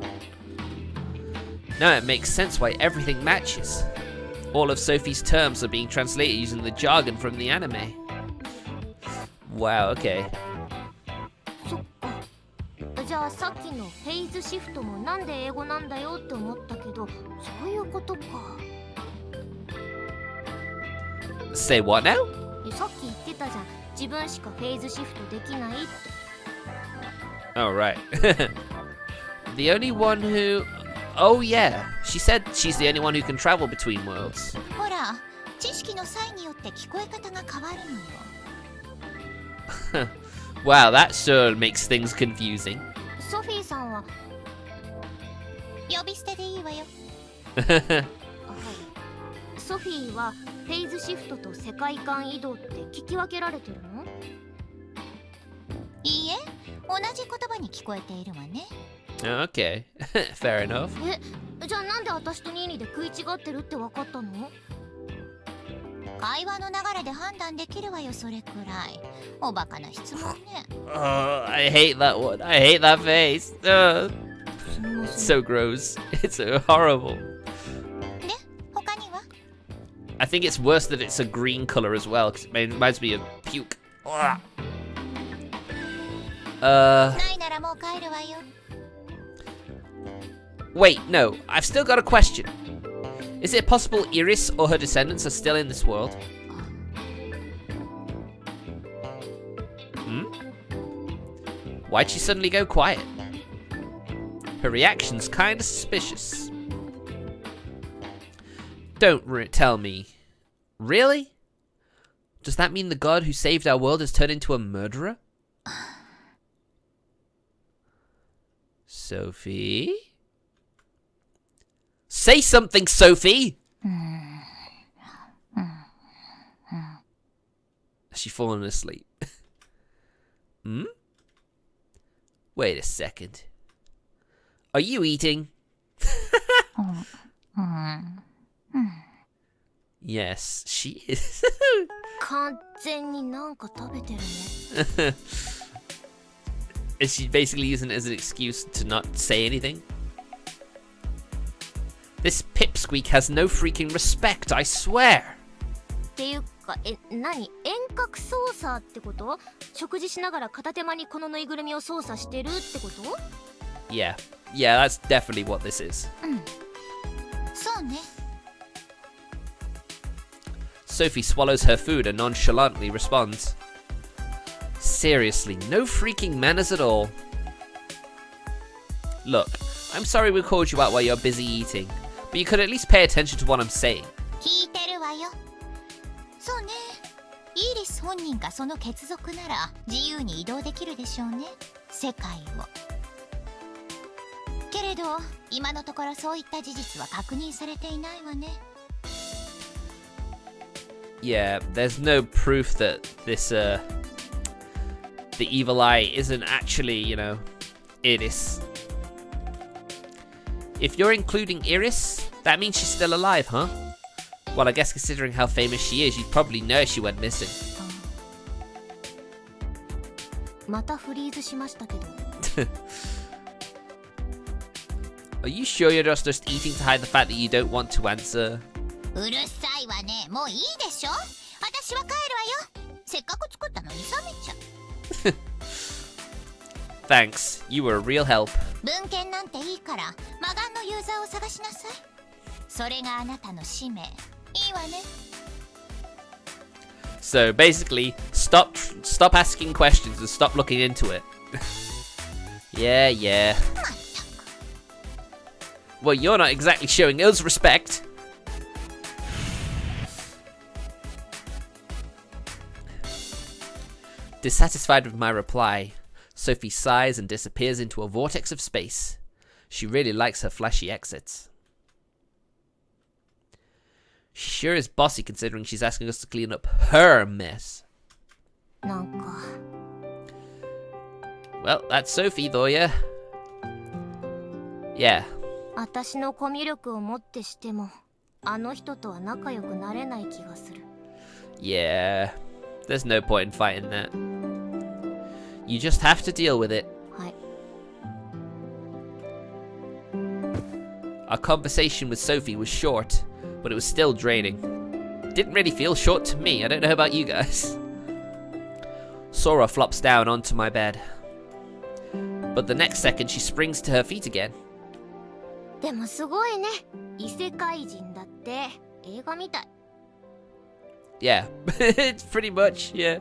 S1: Now it makes sense why everything matches. All of Sophie's terms are being translated using the jargon from the anime. Wow, okay.
S2: そっか。じゃあさっきのフェイズシフトもなんで英語なんだよって思ったけど、そういうことか。
S1: Say what now?
S2: さっき言ってたじゃん。自分しかフェイズシフトできないって。
S1: Oh, right. The only one who... Oh, yeah. She said she's the only one who can travel between worlds.
S3: ほら、知識の際によって聞こえ方が変わるのよ。
S1: Wow, that sure makes things confusing.
S2: ソフィーさんは
S3: 呼び捨てでいいわよ。
S2: ソフィーはフェイズシフトと世界観移動って聞き分けられてるの？
S3: いいえ、同じ言葉に聞こえているわね。
S1: Okay, fair enough.
S2: じゃあなんで私とニーニーで食い違ってるって分かったの？
S3: 会話の流れで判断できるわよ、それくらい。おバカな質問ね。
S1: Oh, I hate that one. I hate that face. It's so gross. It's so horrible.
S3: で、他には？
S1: I think it's worse that it's a green color as well, because it reminds me of puke.
S3: ないならもう帰るわよ。
S1: Wait, no. I've still got a question. Is it possible Iris or her descendants are still in this world? Why'd she suddenly go quiet? Her reaction's kinda suspicious. Don't tell me. Really? Does that mean the god who saved our world has turned into a murderer? Sophie? Say something, Sophie! Has she fallen asleep? Wait a second. Are you eating? Yes, she is.
S2: 完全になんか食べてるね。
S1: Is she basically using it as an excuse to not say anything? This pipsqueak has no freaking respect, I swear!
S2: っていうか、何？遠隔操作ってこと？食事しながら片手間にこのぬいぐるみを操作してるってこと？
S1: Yeah, that's definitely what this is.
S3: そうね。
S1: Sophie swallows her food and nonchalantly responds. Seriously, no freaking manners at all. Look, I'm sorry we called you out while you're busy eating, but you could at least pay attention to what I'm saying.
S3: 聞いてるわよ。そうね。イーリス本人がその血族なら自由に移動できるでしょうね。世界を。けれど、今のところそういった事実は確認されていないわね。
S1: Yeah, there's no proof that this, the evil eye isn't actually, Iris. If you're including Iris, that means she's still alive, huh? Well, I guess considering how famous she is, you'd probably know she went missing.
S2: またフリーズしましたけど。
S1: Are you sure you're just eating to hide the fact that you don't want to answer?
S3: うるさいわね。もういいでしょ。私は帰るわよ。せっかく作ったのに冷めちゃう。
S1: Thanks. You were a real help.
S3: 文献なんていいから魔眼のユーザーを探しなさい。それがあなたの使命。いいわね。
S1: So basically, stop asking questions and stop looking into it. Yeah.
S3: まったく。
S1: Well, you're not exactly showing us respect. Dissatisfied with my reply, Sophie sighs and disappears into a vortex of space. She really likes her flashy exits. She sure is bossy considering she's asking us to clean up her mess. Well, that's Sophie though, yeah? Yeah.
S2: 私のコミュ力をもってしても、あの人とは仲良くなれない気がする。
S1: Yeah. There's no point in fighting that. You just have to deal with it.
S2: はい。
S1: Our conversation with Sophie was short, but it was still draining. Didn't really feel short to me. I don't know about you guys. Sora flops down onto my bed. But the next second she springs to her feet again.
S2: でもすごいね。異世界人だって。映画みたい。
S1: Yeah, it's pretty much, yeah.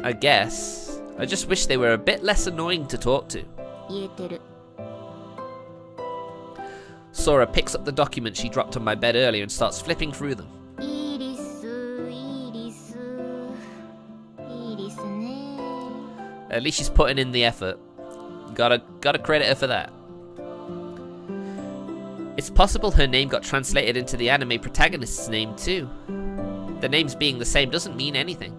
S1: I guess. I just wish they were a bit less annoying to talk to.
S2: 言えてる。
S1: Sora picks up the document she dropped on my bed earlier and starts flipping through them.
S2: イリス、イリス、イリスね。
S1: At least she's putting in the effort. Gotta credit her for that. It's possible her name got translated into the anime protagonist's name too. The names being the same doesn't mean anything.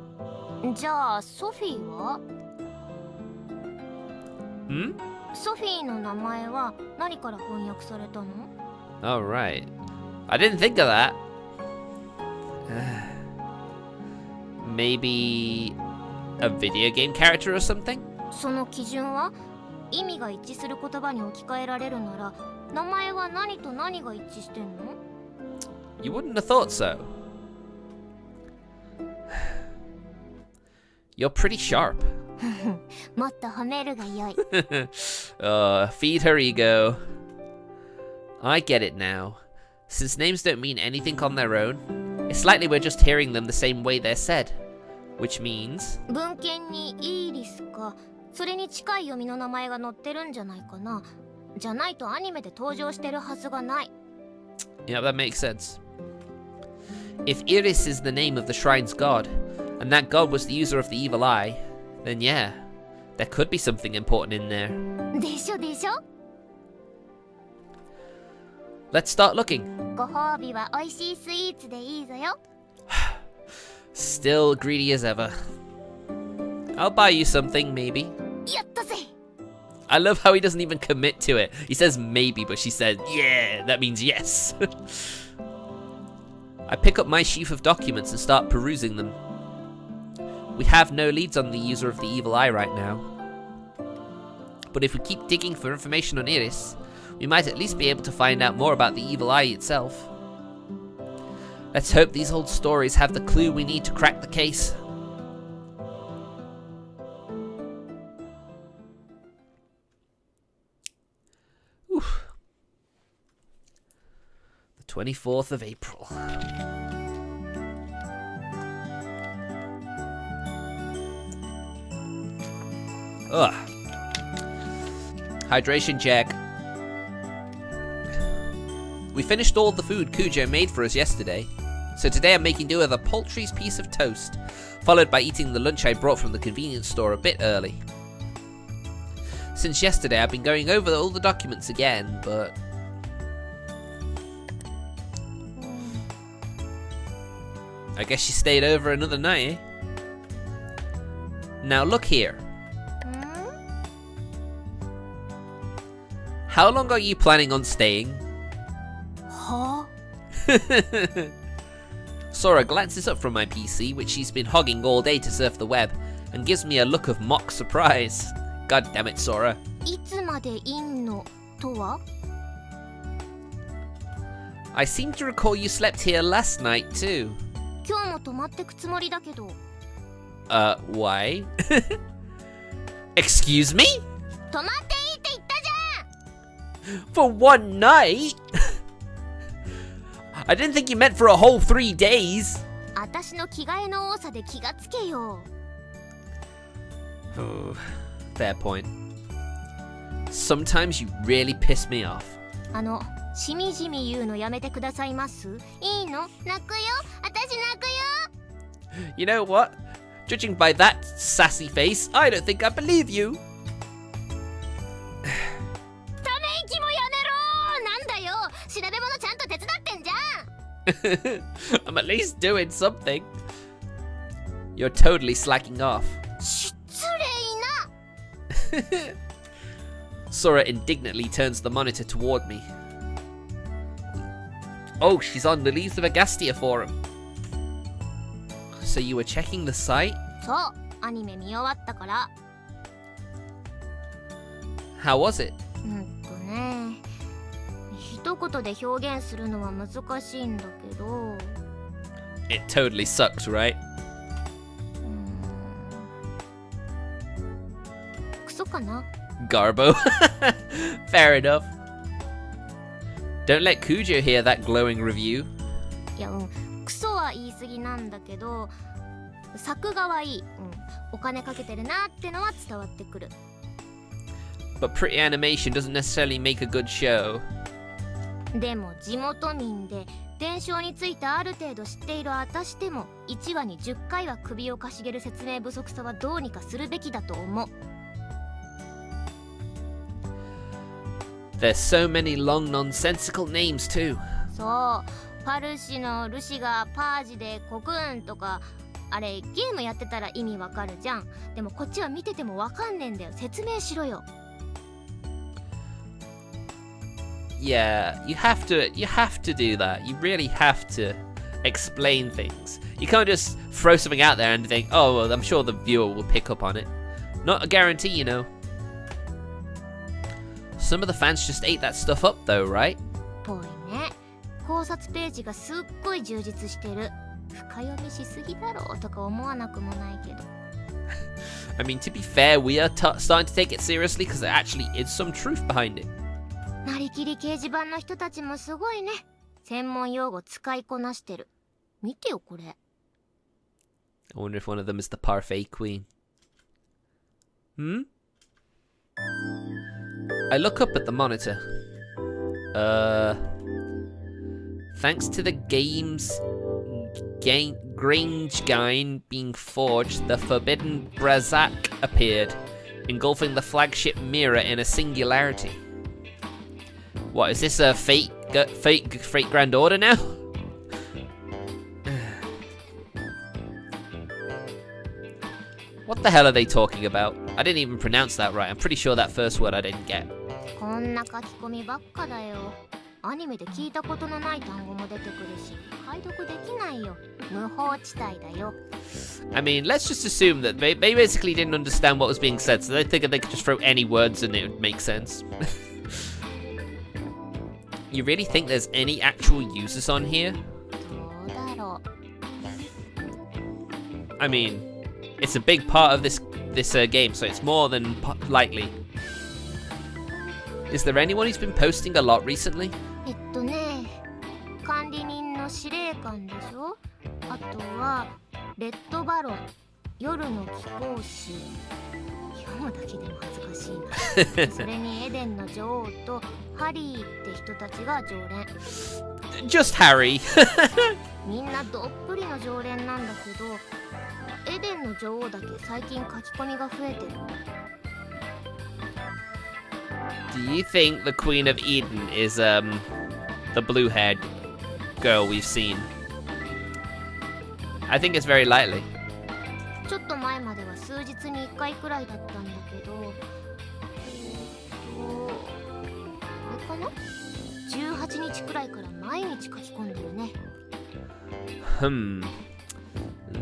S2: じゃあソフィーは？
S1: Hmm?
S2: ソフィーの名前は何から翻訳されたの？
S1: Oh, right. I didn't think of that. Maybe a video game character or something?
S2: その基準は意味が一致する言葉に置き換えられるなら名前は何と何が一致してんの？
S1: You wouldn't have thought so. You're pretty sharp.
S2: もっと褒めるがよい。
S1: Feed her ego. I get it now. Since names don't mean anything on their own, it's likely we're just hearing them the same way they're said. Which means...
S2: 文献にイーリスかそれに近い読みの名前が載ってるんじゃないかな。じゃないとアニメで登場してるはずがない。
S1: Yeah, that makes sense. If Iris is the name of the shrine's god, and that god was the user of the evil eye, then yeah, there could be something important in there.
S2: でしょでしょ。
S1: Let's start looking.
S2: ご褒美は美味しいスイーツでいいぞよ。
S1: Still greedy as ever. I'll buy you something, maybe.
S2: やったぜ。
S1: I love how he doesn't even commit to it. He says maybe, but she said, yeah, that means yes. I pick up my sheaf of documents and start perusing them. We have no leads on the user of the evil eye right now. But if we keep digging for information on Iris, we might at least be able to find out more about the evil eye itself. Let's hope these old stories have the clue we need to crack the case. Oof. The 24th of April. Ugh. Hydration check. We finished all the food Cujo made for us yesterday, so today I'm making do with a poultry's piece of toast, followed by eating the lunch I brought from the convenience store a bit early. Since yesterday I've been going over all the documents again, but... I guess she stayed over another night, eh? Now look here. How long are you planning on staying?
S2: Huh?
S1: Sora glances up from my PC, which she's been hogging all day to surf the web, and gives me a look of mock surprise. God damn it, Sora.
S2: いつまでいんのとは？
S1: I seem to recall you slept here last night too.
S2: 今日も泊まってくつもりだけど。
S1: Why? Excuse me?
S2: 泊まっていいって言ったじゃん。
S1: For one night? I didn't think you meant for a whole 3 days.
S2: 私の着替えの多さで気がつけよ。
S1: Oh, fair point. Sometimes you really piss me off.
S2: しみじみ言うのやめてくださいます？いいの？泣くよ。私泣くよ。
S1: You know what? Judging by that sassy face, I don't think I believe you.
S2: ため息もやめろ。なんだよ。調べ物ちゃんと手伝ってんじゃん。
S1: I'm at least doing something. You're totally slacking off.
S2: 失礼な。
S1: Sora indignantly turns the monitor toward me. Oh, she's on the Leaves of Agastia forum. So you were checking the site?
S2: そう、アニメ見終わったから。
S1: How was it?
S2: ね、一言で表現するのは難しいんだけど。
S1: It totally sucks, right?
S2: クソかな。
S1: Garbo. Fair enough. Don't let Kujo hear that glowing review.
S2: いや、クソは言い過ぎなんだけど、作画はいい。お金かけてるなってのは伝わってくる。
S1: But pretty animation doesn't necessarily make a good show.
S2: でも地元民で伝承についてある程度知っている私でも1話に10回は首をかしげる説明不足さはどうにかするべきだと思う。
S1: There's so many long nonsensical names too.
S2: そう、パルシのルシがパージでコクーンとか、あれゲームやってたら意味わかるじゃん。でもこっちは見ててもわかんねえんだよ。説明しろよ。
S1: Yeah, you have to do that. You really have to explain things. You can't just throw something out there and think, oh, well, I'm sure the viewer will pick up on it. Not a guarantee, you know. Some of the fans just ate that stuff up though, right?
S2: ぽいね。考察ページがすっごい充実してる。深読みしすぎだろうとか思わなくもないけど。
S1: I mean, to be fair, we are starting to take it seriously because there actually is some truth behind it.
S2: なりきり掲示板の人たちもすごいね。専門用語使いこなしてる。見てよこれ。
S1: I wonder if one of them is the parfait queen. I look up at the monitor. Thanks to the game's Grange Gain being forged, the forbidden Brazak appeared, engulfing the flagship mirror in a singularity. What, is this a fate Grand Order now? What the hell are they talking about? I didn't even pronounce that right. I'm pretty sure that first word I didn't get.
S2: こんな書き込みばっかだよ。アニメで聞いたことのない単語も出てくるし、解読できないよ。無法地帯だよ。
S1: I mean, let's just assume that they basically didn't understand what was being said, so they figured they could just throw any words and it would make sense. You really think there's any actual users on here?
S2: どうだろう。
S1: I mean, it's a big part of this game, so it's more than likely. Is there anyone who's been posting a lot recently?
S2: ね、管理人の司令官でしょ。あとはレッドバロン、夜の貴公子。読むだけでも恥ずかしいな。それにエデンの女王とハリーって人たちが常連。
S1: Just Harry.
S2: みんなどっぷりの常連なんだけど、エデンの女王だけ最近書き込みが増えてる。
S1: Do you think the Queen of Eden is the blue-haired girl we've seen? I think it's very likely.
S2: ちょっと前までは数日に1回くらいだったんだけど、あれかな？18日くらいから毎日書き込んでるね。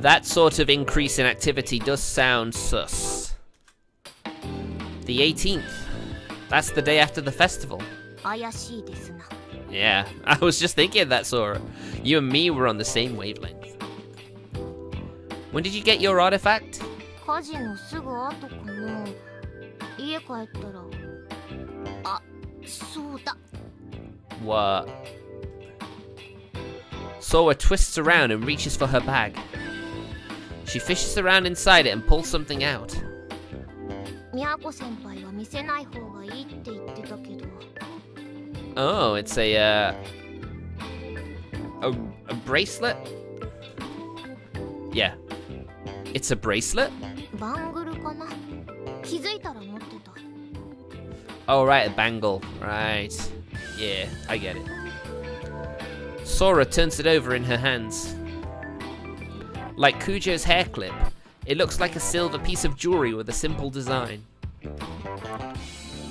S1: That sort of increase in activity does sound sus. The 18th. That's the day after the festival.
S2: 怪しいですな。
S1: Yeah, I was just thinking that, Sora. You and me were on the same wavelength. When did you get your artifact?
S2: 火事のすぐ後かな。家帰ったら。あ、そうだ。
S1: What? Sora twists around and reaches for her bag. She fishes around inside it and pulls something out.
S2: みやこ先輩は見せない方がいいって言ってたけど。
S1: Oh, it's a bracelet? Yeah. It's a bracelet?
S2: バングルかな。気づいたら持ってた。
S1: Oh, right, a bangle. Right. Yeah, I get it. Sora turns it over in her hands. Like Kujo's hair clip, it looks like a silver piece of jewelry with a simple design.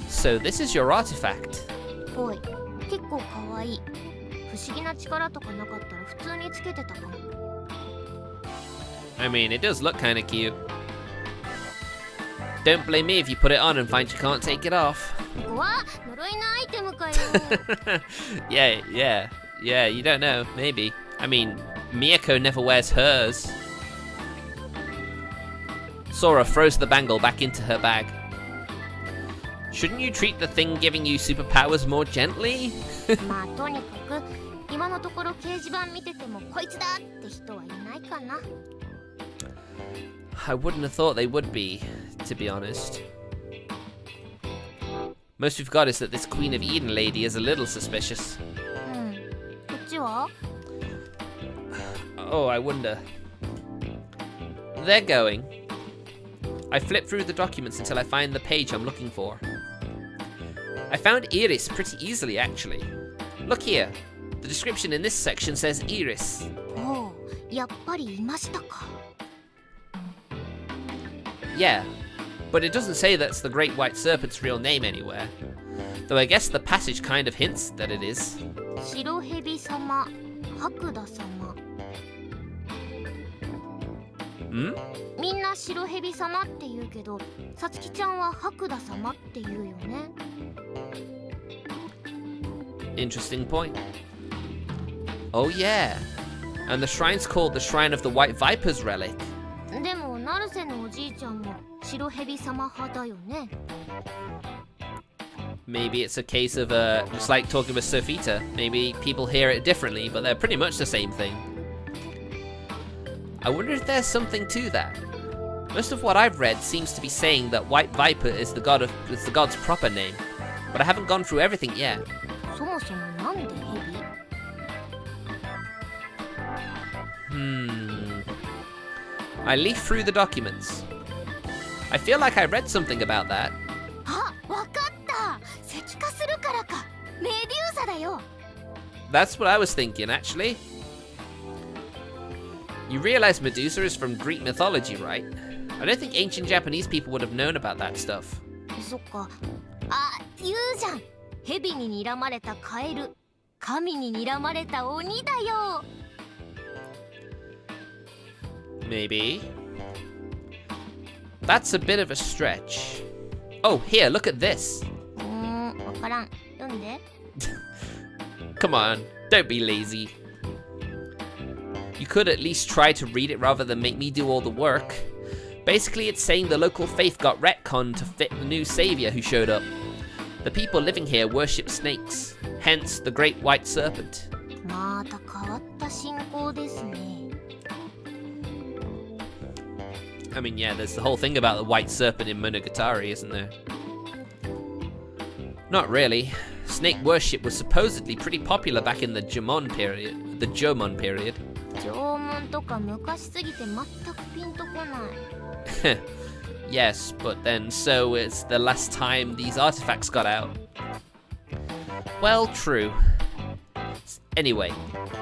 S1: So this is your artifact.
S2: ぽい。結構かわいい。不思議な力とかなかったら普通につけてたかも。
S1: I mean, it does look kinda cute. Don't blame me if you put it on and find you can't take it off.
S2: うわ、呪いのアイテムかよ。
S1: Yeah, you don't know, maybe. I mean, Miyako never wears hers. Sora throws the bangle back into her bag. Shouldn't you treat the thing giving you superpowers more gently?
S2: まあとにかく今のところ掲示板見ててもこいつだって人はいないかな。
S1: I wouldn't have thought they would be, to be honest. Most we've got is that this Queen of Eden lady is a little suspicious.
S2: うん。こっちは？
S1: Oh, I wonder. They're going. I flip through the documents until I find the page I'm looking for. I found Iris pretty easily, actually. Look here. The description in this section says Iris.
S2: おう、やっぱりいましたか。
S1: Yeah, but it doesn't say that's the Great White Serpent's real name anywhere. Though I guess the passage kind of hints that it is.
S2: 白蛇様、白田様。
S1: Hmm?
S2: みんな白蛇様って言うけど、さつきちゃんは白田様って言うよね。
S1: Interesting point. Oh yeah. And the shrine's called the Shrine of the White Viper's Relic.
S2: でも成瀬のおじいちゃんも白蛇様派だよね。
S1: Maybe it's a case of, just like talking with Sofita. Maybe people hear it differently, but they're pretty much the same thing. I wonder if there's something to that. Most of what I've read seems to be saying that White Viper is the god's proper name, but I haven't gone through everything yet.
S2: そもそもなんで蛇？
S1: I leaf through the documents. I feel like I read something about that.
S2: あ、わかった。石化するからか。メデューサだよ。
S1: That's what I was thinking, actually. You realize Medusa is from Greek mythology, right? I don't think ancient Japanese people would have known about that stuff.
S2: そっか。あ、言うじゃん。蛇に睨まれたカエル、神に睨まれた鬼だよ。
S1: Maybe. That's a bit of a stretch. Oh, here, look at this.
S2: わからん。読んで。
S1: Come on, don't be lazy. You could at least try to read it rather than make me do all the work. Basically, it's saying the local faith got retconned to fit the new savior who showed up. The people living here worship snakes, hence the Great White Serpent.
S2: また変わった信仰ですね。
S1: I mean, yeah, there's the whole thing about the White Serpent in Monogatari, isn't there? Not really. Snake worship was supposedly pretty popular back in the Jomon period.
S2: 縄文とか昔すぎて全くピンとこない。
S1: Yes, but then so it's the last time these artifacts got out. Well, true. Anyway,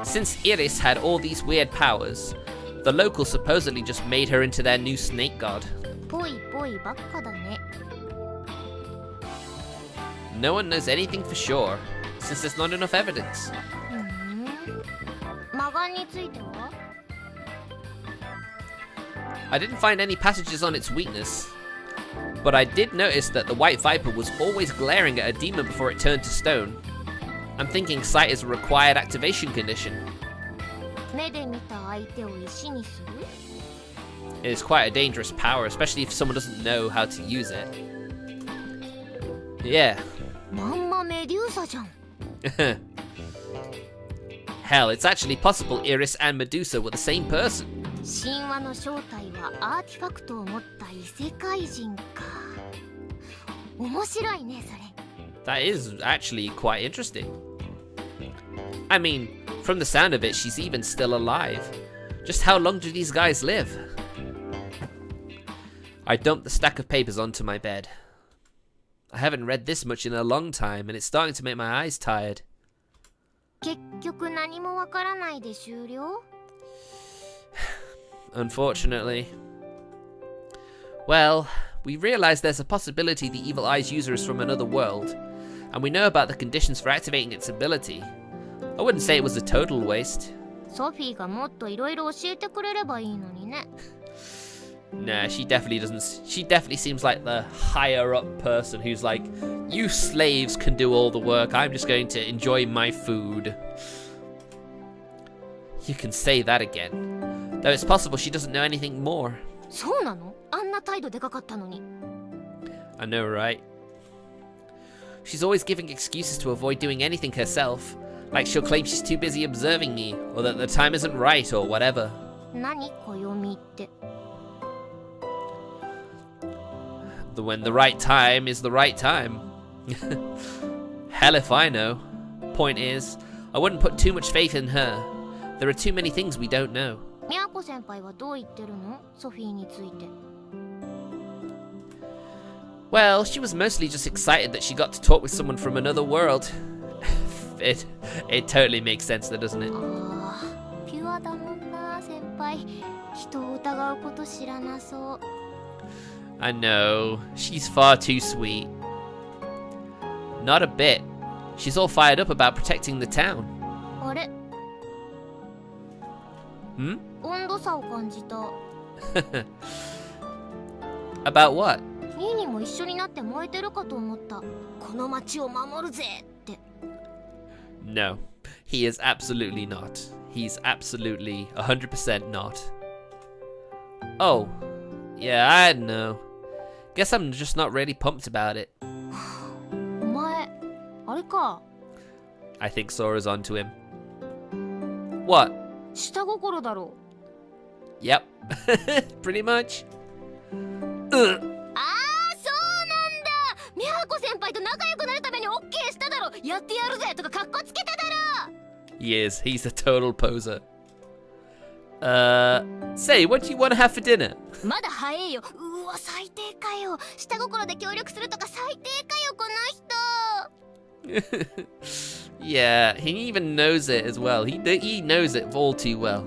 S1: since Iris had all these weird powers, the locals supposedly just made her into their new snake god.
S2: ぽいぽいばっかだね。
S1: No one knows anything for sure, since there's not enough evidence.
S2: 魔眼については？
S1: I didn't find any passages on its weakness, but I did notice that the White Viper was always glaring at a demon before it turned to stone. I'm thinking sight is a required activation condition.
S2: 目で見た相手を石にする？
S1: It is quite a dangerous power, especially if someone doesn't know how to use it. Yeah.
S2: まんまメデューサじゃん。
S1: Hell, it's actually possible Iris and Medusa were the same person.
S2: 神話の正体はアーティファクトを持った異世界人か。面白いね、それ。
S1: That is actually quite interesting. I mean, from the sound of it, she's even still alive. Just how long do these guys live? I dumped the stack of papers onto my bed. I haven't read this much in a long time, and it's starting to make my eyes tired.
S2: 結局何もわからないで終了?
S1: Unfortunately. Well, we realize there's a possibility the Evil Eye's user is from another world, and we know about the conditions for activating its ability. I wouldn't say it was a total waste.
S2: ソフィーがもっといろいろ教えてくれればいいのにね。
S1: Nah, she definitely doesn't. She definitely seems like the higher up person who's like, you slaves can do all the work. I'm just going to enjoy my food. You can say that again. Though it's possible she doesn't know anything more.
S2: そうなの？あんな態度でかかったのに。
S1: I know, right? She's always giving excuses to avoid doing anything herself. Like she'll claim she's too busy observing me, or that the time isn't right, or whatever.
S2: 何暦って。
S1: When the right time is the right time. Hell if I know. Point is, I wouldn't put too much faith in her. There are too many things we don't know.
S2: ミヤコ先輩はどう言ってるの？ソフィーについて。
S1: Well, she was mostly just excited that she got to talk with someone from another world. It totally makes sense, though, doesn't it?
S2: ああ、ピュアだもんな、先輩。人を疑うこと知らなそう。
S1: I know. She's far too sweet. Not a bit. She's all fired up about protecting the town.
S2: あれ？
S1: Hmm?
S2: 温度差を感じた。
S1: About what?
S2: ニーニーも一緒になって燃えてるかと思った。この町を守るぜって。
S1: No, he is absolutely not. He's absolutely 100% not. Oh, yeah, I don't know. Guess I'm just not really pumped about it.
S2: お前、あれか。
S1: I think Sora's onto him. What?
S2: 下心だろ。
S1: Yep, pretty much.
S2: ああ、そうなんだ。ミヤコ先輩と仲良くなるためにオッケーしただろ。やってやるぜとかカッコつけただろ。
S1: He is. He's a total poser. Say, what do you want to have for dinner?
S2: まだ早いよ。うわ、最低かよ。下心で協力するとか最低かよ、この人。
S1: Yeah, he even knows it as well. He knows it all too well.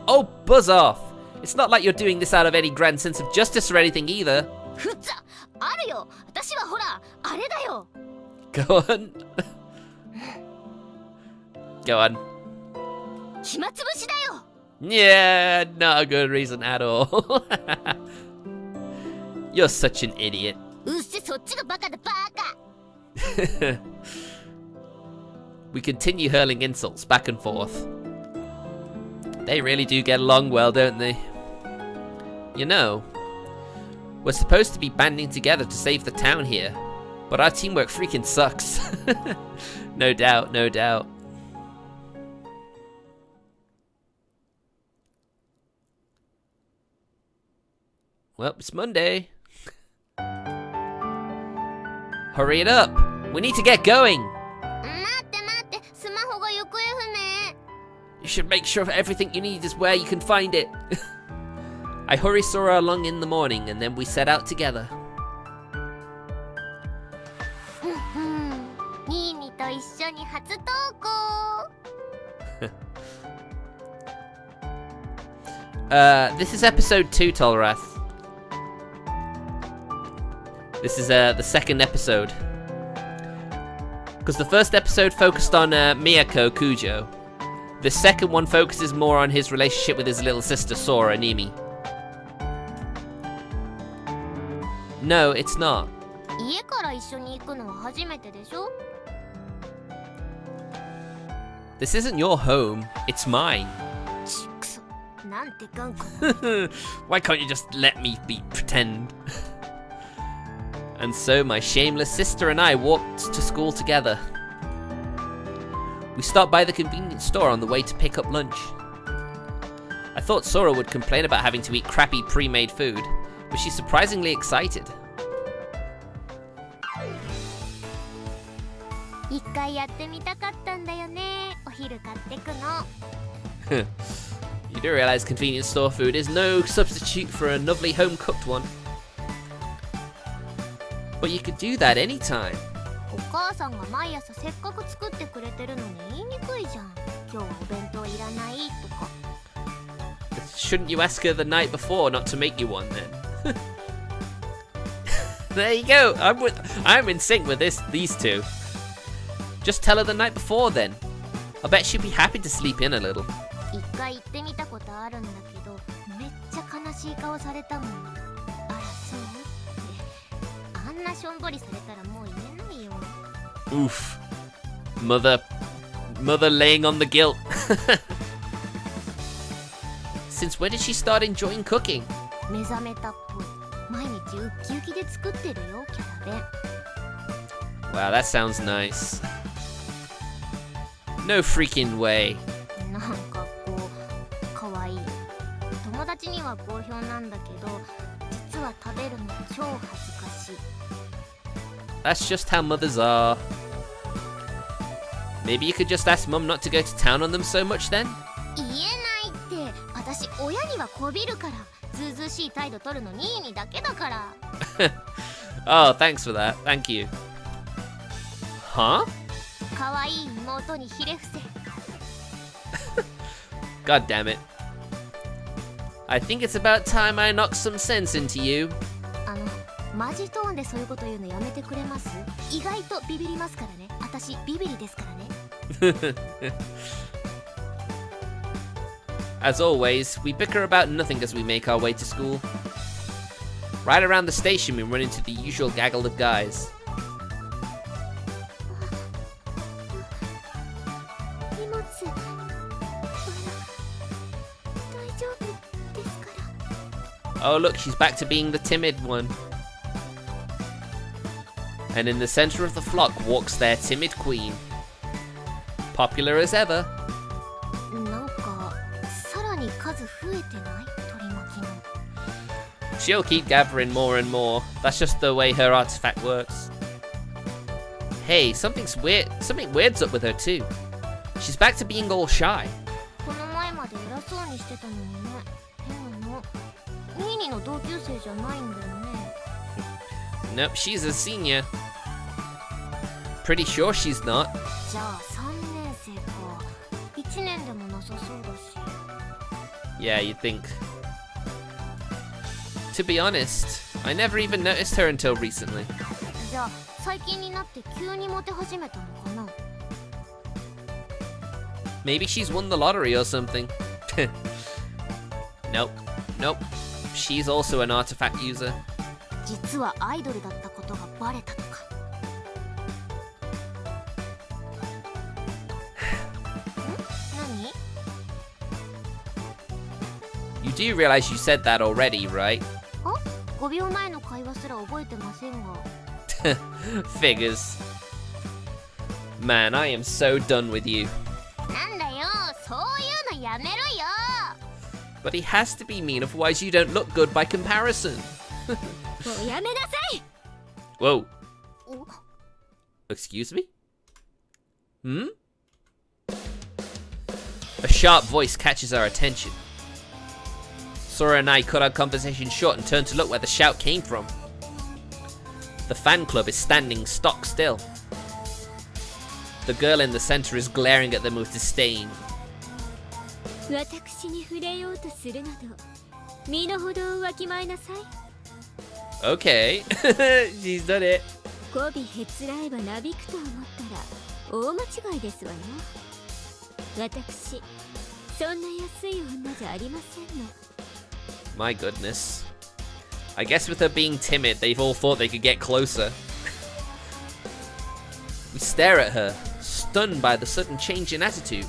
S1: Oh, buzz off! It's not like you're doing this out of any grand sense of justice or anything either.
S2: ふざ、あるよ。私はほら、あれだよ。
S1: Go on. Go on.
S2: 暇つぶしだよ。
S1: Yeah, not a good reason at all. You're such an idiot.
S2: うっせ、そっちがバカだ、バカ。
S1: We continue hurling insults back and forth. They really do get along well, don't they? You know, we're supposed to be banding together to save the town here, but our teamwork freaking sucks. No doubt, no doubt. Well, it's Monday. Hurry it up! We need to get going!
S2: 待って待って、スマホが行方不明。
S1: You should make sure everything you need is where you can find it. I hurry Sora along in the morning and then we set out together.
S2: ニーニと一緒に初登校。
S1: This is episode 2, Tolrath. This is the second episode. Because the first episode focused on Miyako Kujo. The second one focuses more on his relationship with his little sister Sora Nimi. No, it's not.
S2: 家から一緒に行くのは初めてでしょ？
S1: This isn't your home, it's mine.
S2: ちくそ、なんて頑固。
S1: Why can't you just let me pretend? And so my shameless sister and I walked to school together. We stopped by the convenience store on the way to pick up lunch. I thought Sora would complain about having to eat crappy pre-made food, but she's surprisingly excited.
S2: 一回やってみたかったんだよね。お昼買ってくの。
S1: You do realize convenience store food is no substitute for a lovely home-cooked one. But you could do that anytime.
S2: お母さんが毎朝せっかく作ってくれてるのに言いにくいじゃん。今日はお弁当いらないとか。
S1: Shouldn't you ask her the night before not to make you one then? There you go. I'm in sync with these two. Just tell her the night before then. I bet she'd be happy to sleep in a little.
S2: 一回行ってみたことあるんだけど、めっちゃ悲しい顔されたもん。あらそうって。あんなしょんぼりされたらもう言えないよ。
S1: Oof. Mother laying on the guilt. Since when did she start enjoying cooking?
S2: 目覚めたっぽい。毎日ウッキウキで作ってるよ、キャラ弁。
S1: Wow, that sounds nice. No freaking way.
S2: なんかこう、かわいい。友達には好評なんだけど、実は食べるの超恥ずかしい。
S1: That's just how mothers are. Maybe you could just ask Mum not to go to town on them so much then?
S2: 言えないって。私、親にはこびるから。ずうずうしい態度取るのニーニだけだから。
S1: Oh, thanks for that. Thank you. Huh?
S2: かわいい妹にひれ伏せ。
S1: God damn it. I think it's about time I knock some sense into you.
S2: マジトーンでそういうこと言うのやめてくれます？意外とビビりますからね。私ビビりですからね。
S1: As always, we bicker about nothing as we make our way to school. Right around the station, we run into the usual gaggle of guys.
S2: 荷物。大丈夫ですから。
S1: Oh look, she's back to being the timid one. And in the center of the flock walks their timid queen. Popular as ever.
S2: なんかさらに数増えてない？取り巻きの。
S1: She'll keep gathering more and more. That's just the way her artifact works. Hey, something weird's up with her too. She's back to being all shy.
S2: この前まで偉そうにしてたのにね。変なの。ニーニの同級生じゃないんだよね。
S1: Nope, she's a senior. Pretty sure she's not.
S2: じゃあ3年生か。1年でもなさそうだし。
S1: Yeah, you'd think. To be honest, I never even noticed her until recently.
S2: じゃあ最近になって急にモテ始めたのかな。
S1: Maybe she's won the lottery or something. Nope. She's also an artifact user.
S2: 実はアイドルだったことがバレたとか。何？
S1: You do realize you said that already, right?
S2: あ、5秒前の会話すら覚えてませんが。
S1: Figures. Man, I am so done with you.
S2: なんだよ、そういうのやめろよ。
S1: But he has to be mean, otherwise you don't look good by comparison.
S2: もうやめなさい。
S1: Whoa.
S2: お、
S1: Excuse me? Hmm? A sharp voice catches our attention. Sora and I cut our conversation short and turned to look where the shout came from. The fan club is standing stock still. The girl in the center is glaring at them with disdain.
S2: 私に触れようとするなど、身の程をわきまえなさい。
S1: Okay, she's done it.
S2: 媚びへつらえばなびくと思ったら大間違いですわよ。私、そんな安い女じゃありませんの。
S1: My goodness. I guess with her being timid, they've all thought they could get closer. We stare at her, stunned by the sudden change in attitude.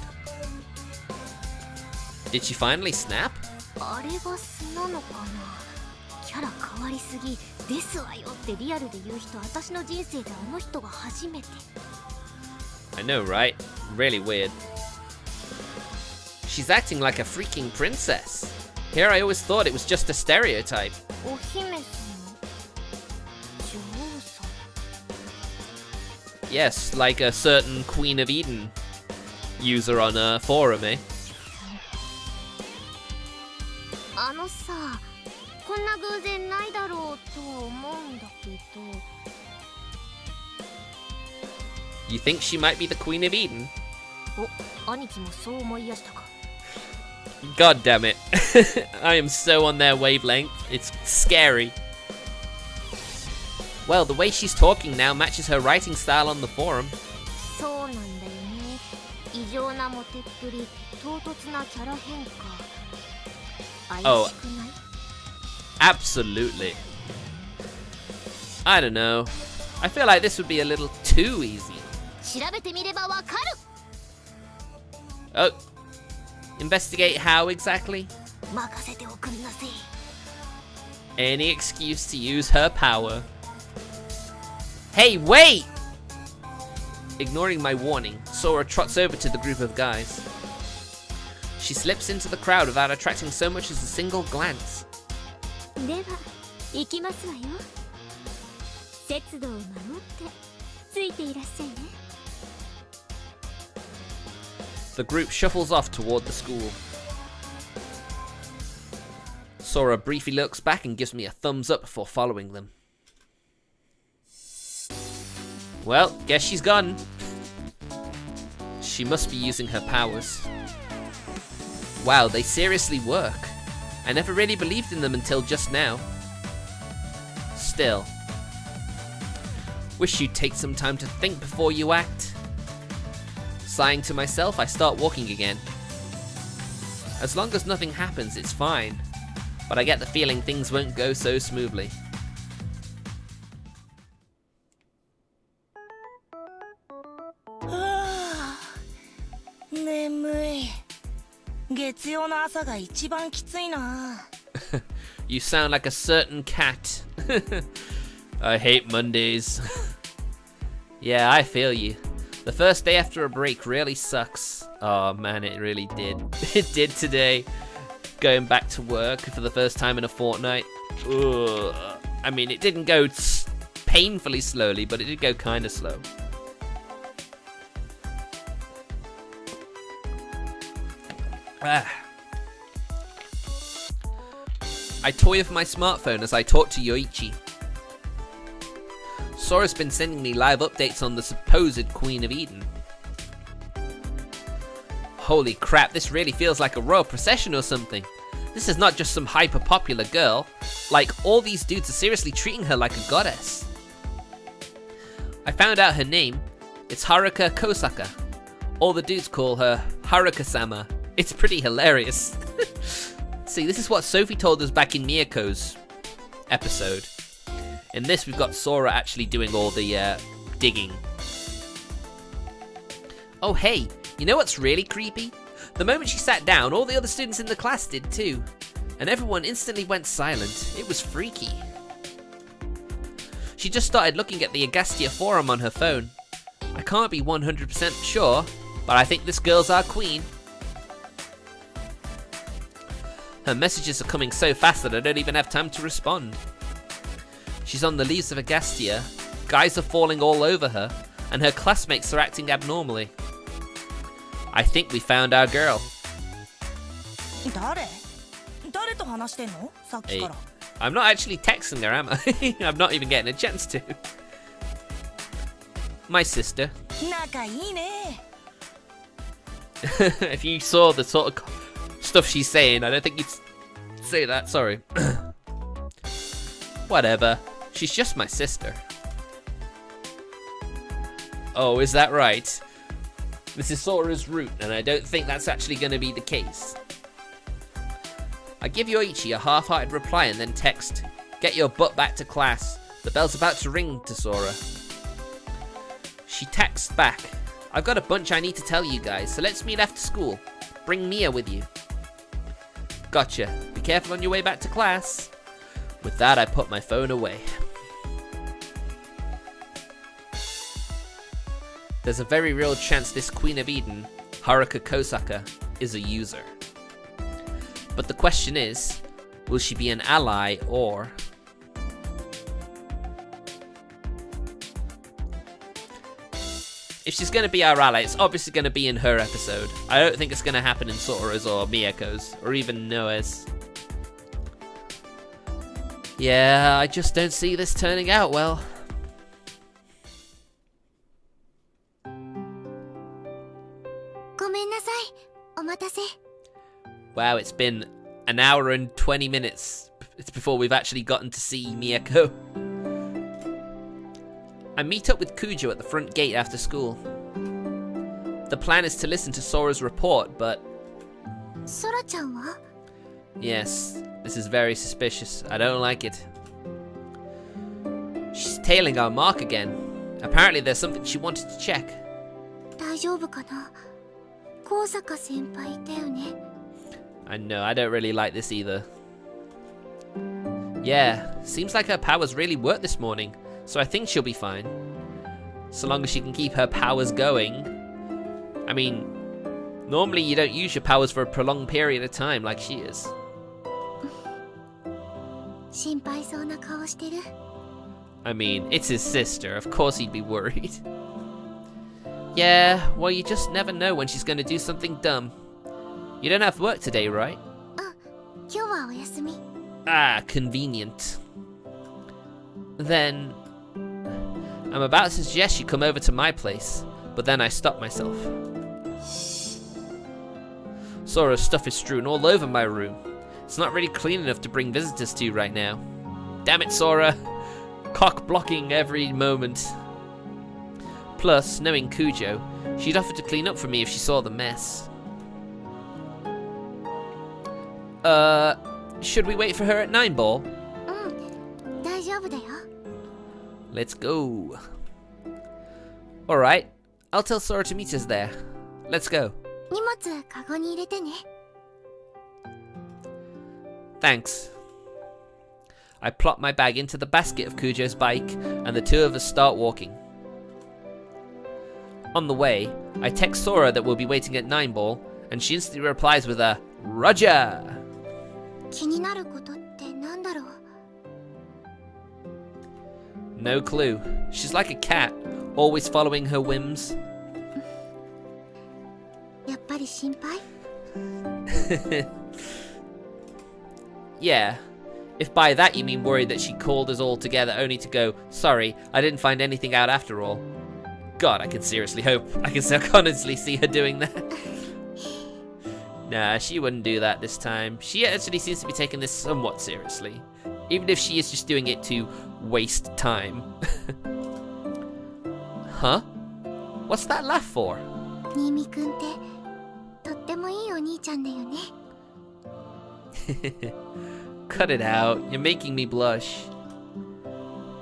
S1: Did she finally snap?
S2: あれが素なのかな。キャラ変わりすぎですわよってリアルで言う人、私の人生であの人が初めて。
S1: I know, right? Really weird. She's acting like a freaking princess. Here I always thought it was just a stereotype.
S2: お姫様、女王様。
S1: Yes, like a certain Queen of Eden user on a forum, eh?
S2: あのさ、こんな偶然ないだろうと思うんだけど。
S1: You think she might be the Queen of Eden?
S2: お、兄貴もそう思いやしたか。
S1: God damn it. I am so on their wavelength. It's scary. Well, the way she's talking now matches her writing style on the forum.
S2: そうなんだよね。異常なモテっぷり、唐突なキャラ変化。怪しくない？
S1: Absolutely. I don't know. I feel like this would be a little too easy.
S2: 調べてみればわかる。
S1: Oh. Investigate how exactly?
S2: 任せておくんなせ。
S1: Any excuse to use her power. Hey, wait! Ignoring my warning, Sora trots over to the group of guys. She slips into the crowd without attracting so much as a single glance.
S2: では、行きますわよ。節度を守ってついていらっしゃいね。
S1: The group shuffles off toward the school. Sora briefly looks back and gives me a thumbs up before following them. Well, guess she's gone. She must be using her powers. Wow, they seriously work. I never really believed in them until just now. Still. Wish you'd take some time to think before you act. Sighing to myself, I start walking again. As long as nothing happens, it's fine. But I get the feeling things won't go so smoothly. You sound like a certain cat. I hate Mondays. Yeah, I feel you. The first day after a break really sucks. Oh man, it really did. It did today. Going back to work for the first time in a fortnight. Ugh. I mean, it didn't go painfully slowly, but it did go kind of slow. I toy with my smartphone as I talk to Yoichi. Sora's been sending me live updates on the supposed Queen of Eden. Holy crap, this really feels like a royal procession or something. This is not just some hyper-popular girl. Like, all these dudes are seriously treating her like a goddess. I found out her name. It's Haruka Kosaka. All the dudes call her Haruka-sama. It's pretty hilarious. See, this is what Sophie told us back in Miyako's episode. In this, we've got Sora actually doing all the digging. Oh hey, you know what's really creepy? The moment she sat down, all the other students in the class did too. And everyone instantly went silent. It was freaky. She just started looking at the Agastia forum on her phone. I can't be 100% sure, but I think this girl's our queen. Her messages are coming so fast that I don't even have time to respond. She's on the leaves of Agastia, guys are falling all over her, and her classmates are acting abnormally. I think we found our girl. Hey, I'm not actually texting her, am I? I'm not even getting a chance to. My sister. If you saw the sort of stuff she's saying, I don't think you'd say that, sorry. Whatever. She's just my sister. Oh, is that right? This is Sora's route, and I don't think that's actually going to be the case. I give Yoichi a half-hearted reply and then text, "Get your butt back to class. The bell's about to ring," to Sora. She texts back, "I've got a bunch I need to tell you guys, so let's meet after school. Bring Mia with you." Gotcha. Be careful on your way back to class. With that, I put my phone away. There's a very real chance this Queen of Eden, Haruka Kosaka, is a user. But the question is, will she be an ally or... If she's going to be our ally, it's obviously going to be in her episode. I don't think it's going to happen in Sora's or Miyako's, or even Noah's. Yeah, I just don't see this turning out well.
S2: ごめんなさい。お待たせ。
S1: Wow, it's been an hour and 20 minutes. It's before we've actually gotten to see Miyako. I meet up with Kujo at the front gate after school. The plan is to listen to Sora's report, but...
S2: ソラちゃんは
S1: Yes, this is very suspicious. I don't like it. She's tailing our mark again. Apparently there's something she wanted to check.
S2: 大丈夫かな高坂先輩いたよね
S1: I know, I don't really like this either. Yeah, seems like her powers really worked this morning, so I think she'll be fine. So long as she can keep her powers going. I mean, normally you don't use your powers for a prolonged period of time like she is.
S2: 心配そうな顔してる
S1: I mean, it's his sister, of course he'd be worried. Yeah, well you just never know when she's gonna do something dumb. You don't have work today, right?
S2: 今日はお休み
S1: Ah, convenient. Then... I'm about to suggest you come over to my place, but then I stop myself. Sora's stuff is strewn all over my room. It's not really clean enough to bring visitors to right now. Damn it, Sora! Cock blocking every moment. Plus, knowing Kujo, she'd offer to clean up for me if she saw the mess. Should we wait for her at 9 ball?
S2: うん大丈夫だよ
S1: Let's go. Alright, I'll tell Sora to meet us there. Let's go.
S2: 荷物カゴに入れてね
S1: Thanks. I plop my bag into the basket of Kujo's bike, and the two of us start walking. On the way, I text Sora that we'll be waiting at 9 ball, and she instantly replies with a Roger!
S2: 気になることってなんだろう
S1: No clue. She's like a cat, always following her whims.
S2: やっぱり心配
S1: Yeah. If by that you mean worried that she called us all together only to go, sorry, I didn't find anything out after all. God, I can seriously hope. I can honestly see her doing that. Nah, she wouldn't do that this time. She actually seems to be taking this somewhat seriously. Even if she is just doing it to waste time. Huh? What's that laugh for?
S2: 新見くんってとってもいいお兄ちゃんだよね
S1: Cut it out. You're making me blush.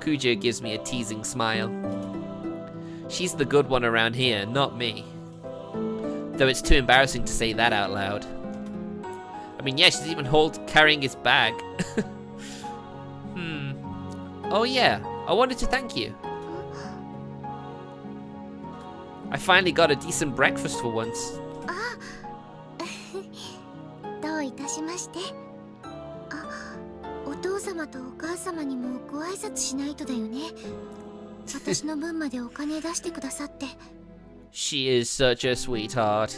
S1: Kujo gives me a teasing smile. She's the good one around here, not me. Though it's too embarrassing to say that out loud. I mean, yeah, she's even carrying his bag. Oh yeah, I wanted to thank you. I finally got a decent breakfast for once.
S2: あどういたしましてあお父様とお母様にもご挨拶しないとだよね私の分までお金出してくださって
S1: She is such a sweetheart.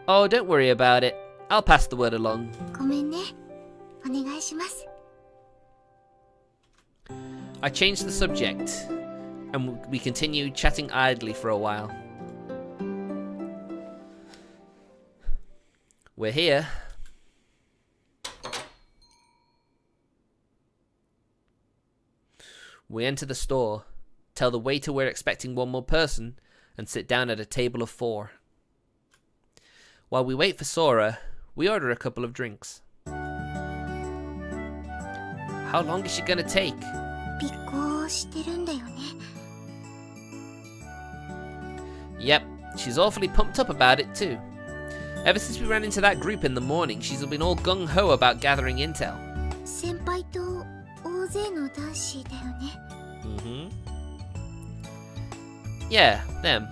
S1: Oh, don't worry about it. I'll pass the word along.
S2: ごめんねお願いします
S1: I changed the subject, and we continued chatting idly for a while. We're here. We enter the store, tell the waiter we're expecting one more person, and sit down at a table of 4. While we wait for Sora, we order a couple of drinks. How long is she gonna take?
S2: 尾行してるんだよね
S1: Yep, she's awfully pumped up about it too. Ever since we ran into that group in the morning, she's been all gung-ho about gathering intel.
S2: 先輩と大勢の男子だよね
S1: Yeah, them.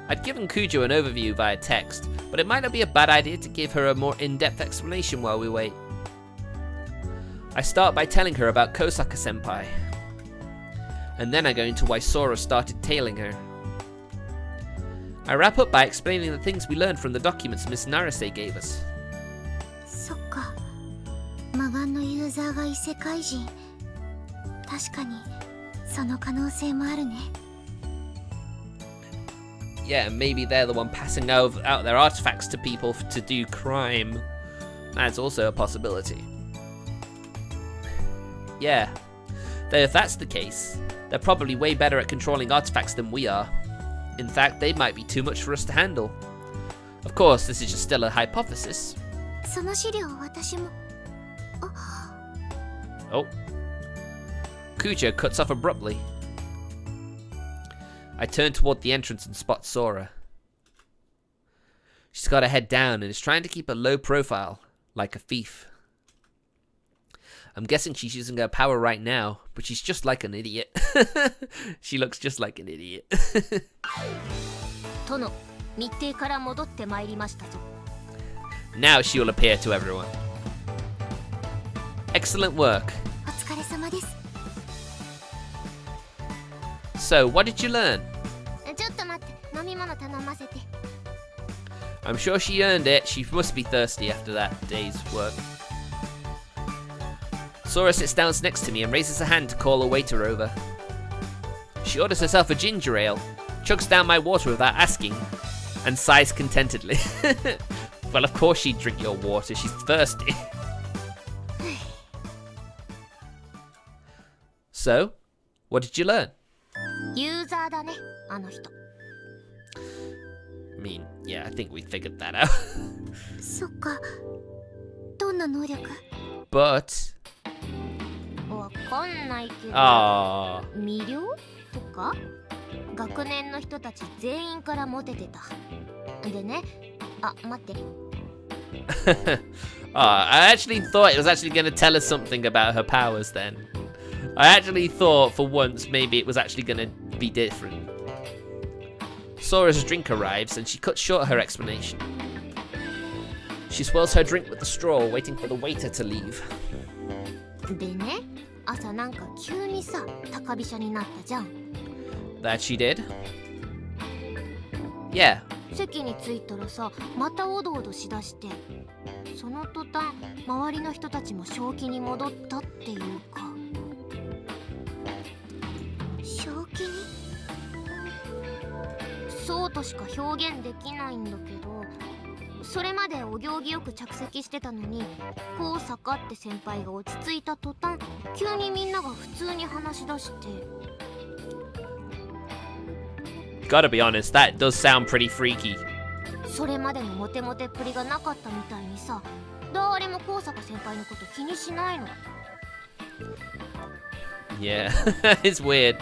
S1: I'd given Kujo an overview via text, but it might not be a bad idea to give her a more in-depth explanation while we wait. I start by telling her about Kosaka-senpai, and then I go into why Sora started tailing her. I wrap up by explaining the things we learned from the documents Miss Narase gave us.
S2: そっか魔眼のユーザーが異世界人。確かにその可能性もあるね。
S1: Yeah, maybe they're the one passing out their artifacts to people to do crime. That's also a possibility. Yeah, though if that's the case, they're probably way better at controlling artifacts than we are. In fact, they might be too much for us to handle. Of course, this is just still a hypothesis.
S2: その資料私も。
S1: Oh. Kujo cuts off abruptly. I turn toward the entrance and spot Sora. She's got her head down and is trying to keep a low profile, like a thief. I'm guessing she's using her power right now, but she's just like an idiot. She looks just like an idiot.
S2: 殿、密偵から戻ってまいりましたぞ。
S1: Now she will appear to everyone. Excellent work.
S2: お疲れ様です。
S1: So, what did you learn?
S2: ちょっと待って、飲み物頼ませて。
S1: I'm sure she earned it. She must be thirsty after that day's work. Sora sits down next to me and raises a hand to call a waiter over. She orders herself a ginger ale, chugs down my water without asking, and sighs contentedly. Well, of course she'd drink your water. She's thirsty. So, what did you learn?
S2: ユーザーだね、あの人。
S1: I mean, yeah, I think we figured that out.
S2: そっか。どんな能力？
S1: But...
S2: わかんないけど。魅了とか？学年の人たち全員からモテてた。でね、あ、待って。
S1: I actually thought it was actually going to tell us something about her powers then. I actually thought for once maybe it was actually going to be different. Sora's drink arrives and she cuts short her explanation. She swirls her drink with the straw, waiting for the waiter to leave.
S2: でね、朝なんか急にさ、高飛車になったじゃん。
S1: That she did? Yeah.
S2: 席に着いたらさ、またおどおどしだして、その途端周りの人たちも正気に戻ったっていうか。正気に？そうとしか表現できないんだけど、それまでお行儀よく着席してたのに、こうさかって先輩が落ち着いた途端、急にみんなが普通に話し出して。
S1: Gotta be honest, that does sound pretty freaky.
S2: それまでのモテモテっぷりがなかったみたいにさ、誰も高坂先輩のこと気にしないの。
S1: Yeah, it's weird.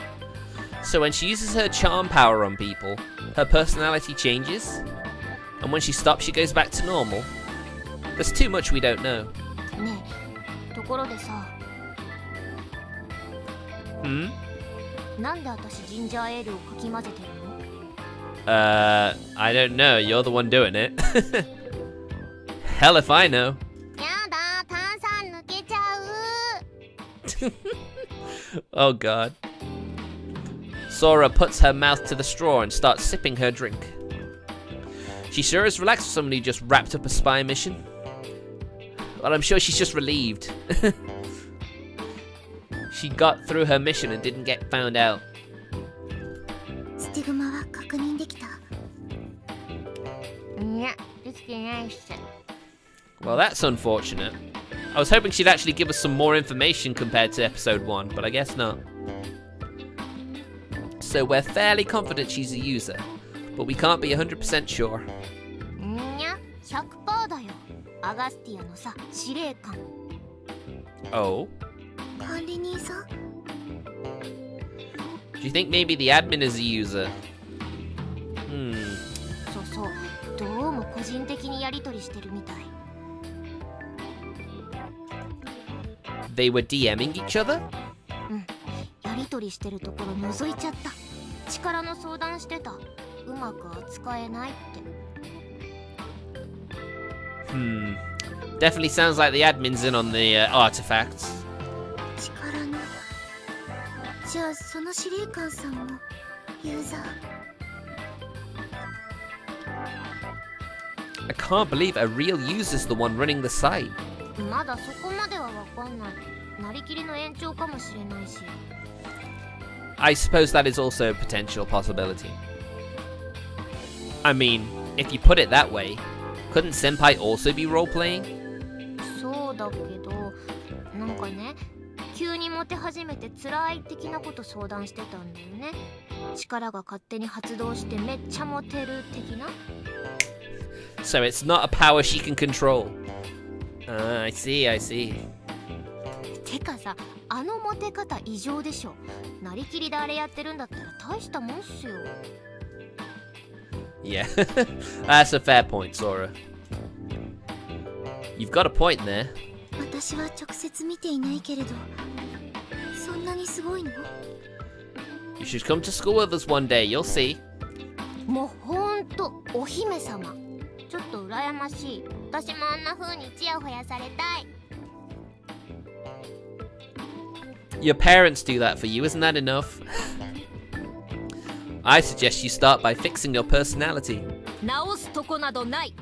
S1: So when she uses her charm power on people, her personality changes? And when she stops, she goes back to normal? There's too much we don't know.
S2: ねえ、ところでさ。
S1: Hmm?
S2: なんで私ジンジャーエールをかき混ぜてるの？
S1: I don't know. You're the one doing it. Hell if I know.
S2: やだ、炭酸抜けちゃう。
S1: Oh god. Sora puts her mouth to the straw and starts sipping her drink. She sure is relaxed for someone who just wrapped up a spy mission. Well, I'm sure she's just relieved. She got through her mission and didn't get found out.
S2: スティグマは確認できた？いや、できてないっす。
S1: Well, that's unfortunate. I was hoping she'd actually give us some more information compared to episode 1, but I guess not. So we're fairly confident she's a user, but we can't be 100% sure.
S2: いや、100% だよ。アガスティアのさ、司令官。
S1: Oh?
S2: 管理人さん？
S1: Do you think maybe the admin is a user?
S2: そうそう、どうも個人的にやり取りしてるみたい。
S1: They were DMing each other?
S2: うん、やり取りしてるところ覗いちゃった。力の相談してた。うまく扱えないって。
S1: Definitely sounds like the admin's in on the artifacts.
S2: 力の。じゃあその司令官さんもユーザー。
S1: I can't believe a real user's the one running the site.
S2: まだそこまではわかんない。なりきりの延長かもしれないし。
S1: I suppose that is also a potential possibility. I mean, if you put it that way, couldn't Senpai also be role-playing?
S2: そうだけど、なんかね、急にモテ始めて辛い的なこと相談してたんだよね。力が勝手に発動してめっちゃモテる的な。
S1: So it's not a power she can control. I see, I see.
S2: てかさ、あのモテ方異常でしょ。なりきりであれやってるんだったら大したもんっすよ。
S1: Yeah, that's a fair point, Sora. You've got a point there.
S2: 私は直接見ていないけれど、そんなにすごいの？
S1: You should come to school with us one day, you'll see.
S2: もうほんとお姫様。ちょっと羨ましい。私もあんな風にチヤホヤされたい。
S1: Your parents do that for you, isn't that enough? I suggest you start by fixing your personality.
S2: 直すとこなどない。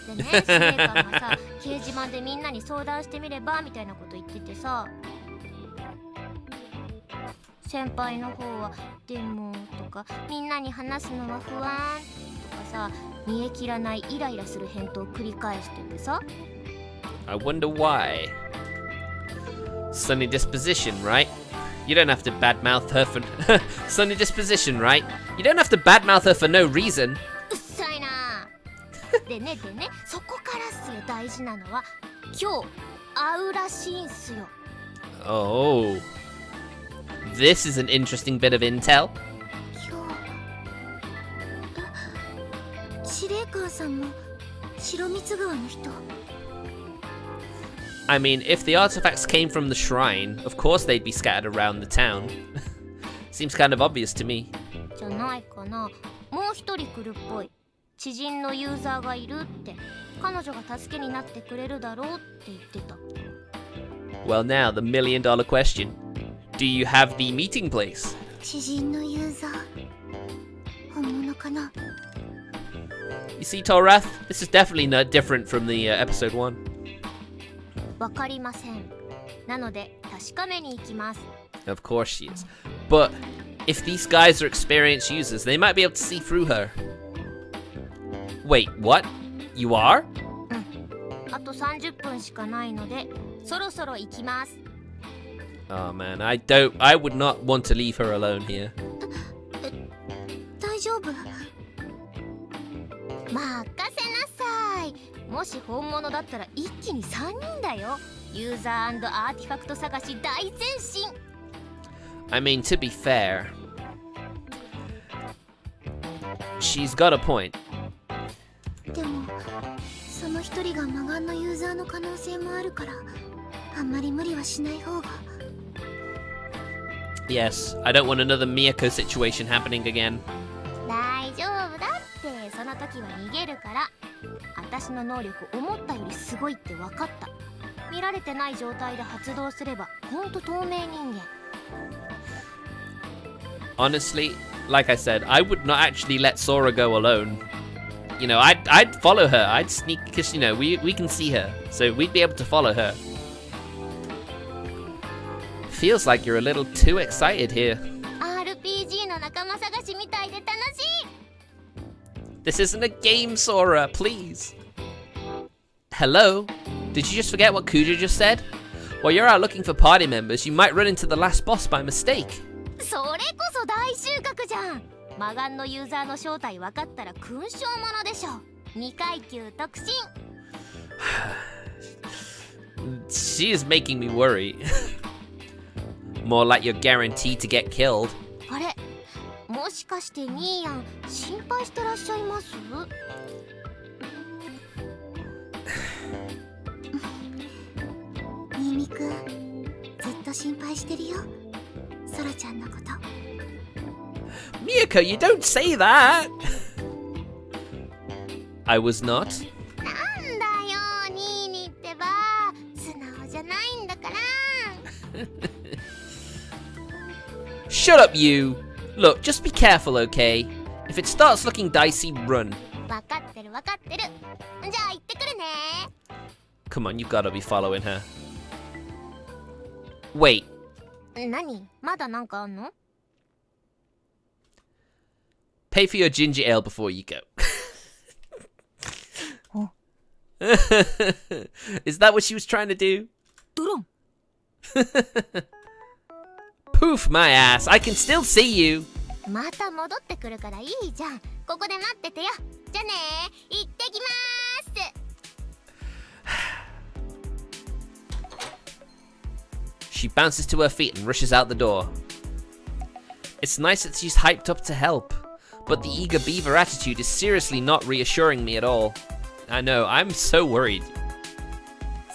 S2: でね、司令官がさ、掲示板でみんなに相談してみればみたいなこと言っててさ、先輩の方はでもとか、みんなに話すのは不安とかさ、煮え切らないイライラする返答を繰り返しててさ。
S1: I wonder why. Sunny disposition, right? You don't have to badmouth her for... Sunny disposition, right? You don't have to badmouth her for no reason.
S2: うっさいな。でね、そこからっすよ、大事なのは。今日会うらしいんすよ。
S1: Oh. This is an interesting bit of intel.
S2: 今日。司令官さんも白蜜川の人。
S1: I mean, if the artifacts came from the shrine, of course they'd be scattered around the town. Seems kind of obvious to me.
S2: じゃないかな。もう一人来るっぽい。知人のユーザーがいるって。彼女が助けになってくれるだろうって言ってた。
S1: Well, now the million-dollar question. Do you have the meeting place?
S2: 知人のユーザー。本物かな。
S1: You see, Tolrath, this is definitely not different from the episode 1.
S2: わかりません。なので確かめに行きます。
S1: Of course she is. But if these guys are experienced users, they might be able to see through her. Wait, what? You are?
S2: うん。あと30分しかないので、そろそろ行きます。
S1: Oh man, I would not want to leave her alone here.
S2: 大丈夫？任せなさい。もし本物だったら一気に3人だよ。ユーザー&アーティファクト探し大前進。
S1: I mean, to be fair, she's got a point.
S2: でも、その一人が魔眼のユーザーの可能性もあるから、あんまり無理はしない方が。
S1: Yes, I don't want another Miyako situation happening again.
S2: 大丈夫だって、その時は逃げるから。私の能力思ったよりすごいって分かった。見られてない状態で発動すればほんと透明人間。
S1: Honestly, like I said, I would not actually let Sora go alone. You know, I'd follow her. I'd sneak because you know we can see her, so we'd be able to follow her. Feels like you're a little too excited here.
S2: RPG の仲間探しみたいで楽しい。
S1: This isn't a game, Sora, please. Hello? Did you just forget what Kuja just said? While you're out looking for party members, you might run into the last boss by mistake.
S2: それこそ大収穫じゃん。魔眼のユーザーの正体分かったら勲章ものでしょ。2階級特進。
S1: She is making me worry. More like you're guaranteed to get killed.
S2: あれ、もしかしてニーヤン心配してらっしゃいます？ミミくん、ずっと心配してるよ。ソラちゃんのこと。
S1: Miyako, you don't say that! I was not.
S2: なんだよ、ニーニってば。素直じゃないんだから。
S1: Shut up, you! Look, just be careful, okay? If it starts looking dicey, run.
S2: 分かってる分かってる。じゃあ行ってくるね。
S1: Come on, you've got to be following her. Wait.
S2: 何まだなんかあんの
S1: Pay for your ginger ale before you go.
S3: Oh.
S1: Is that what she was trying to do?
S3: ドロン
S1: Poof my ass. I can still see you.
S2: また戻ってくるからいいじゃん。ここで待っててよ。じゃあねー。行ってきまーす。
S1: She bounces to her feet and rushes out the door. It's nice that she's hyped up to help, but the eager beaver attitude is seriously not reassuring me at all. I know, I'm so worried.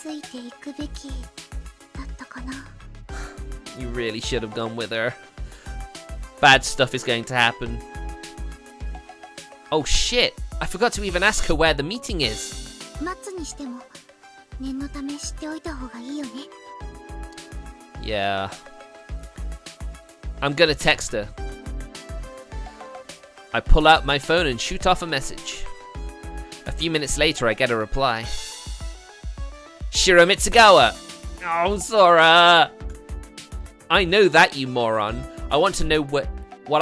S2: ついていくべきだったかな。
S1: You really should have gone with her. Bad stuff is going to happen. Oh shit! I forgot to even ask her where the meeting is.
S2: 待つにしても念のため知っておいた方がいいよね。
S1: Yeah. I'm gonna text her. I pull out my phone and shoot off a message. A few minutes later, I get a reply. Shiro Mitsugawa! Oh, Sora! I know that, you moron. I want to know what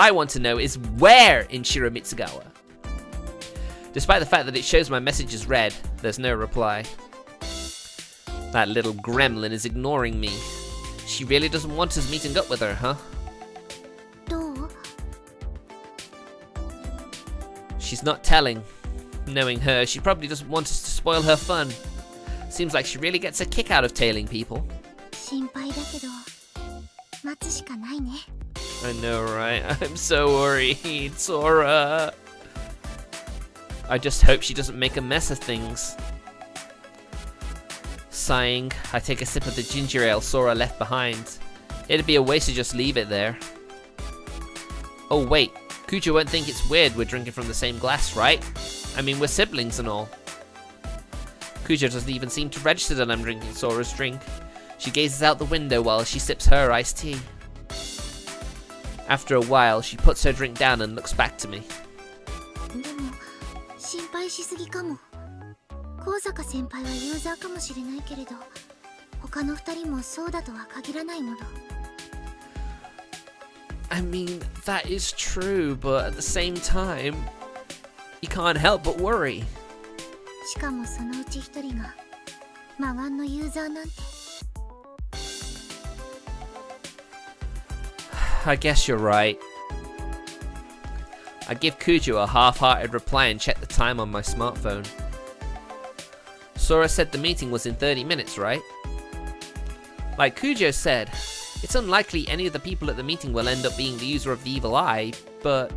S1: I want to know is where in Shiro Mitsugawa. Despite the fact that it shows my message is read, there's no reply. That little gremlin is ignoring me. She really doesn't want us meeting up with her, huh?
S2: どう
S1: She's not telling. Knowing her, she probably doesn't want us to spoil her fun. Seems like she really gets a kick out of tailing people.
S2: 心配だけど待つしかないね。
S1: I know, right? I'm so worried, Sora. I just hope she doesn't make a mess of things. Sighing, I take a sip of the ginger ale Sora left behind. It'd be a waste to just leave it there. Oh wait, Kujo won't think it's weird we're drinking from the same glass, right? I mean, we're siblings and all. Kujo doesn't even seem to register that I'm drinking Sora's drink. She gazes out the window while she sips her iced tea. After a while, she puts her drink down and looks back to me.
S2: でも心配しすぎかも。高坂先輩はユーザーかもしれないけれど、他の二人もそうだとは限らないもの。
S1: I mean, that is true, but at the same time, you can't help but worry.
S2: しかもそのうち一人が魔眼のユーザーなんて。
S1: I guess you're right. I give Kujo a half-hearted reply and check the time on my smartphone. Sora said the meeting was in 30 minutes, right? Like Kujo said, it's unlikely any of the people at the meeting will end up being the user of the evil eye, but...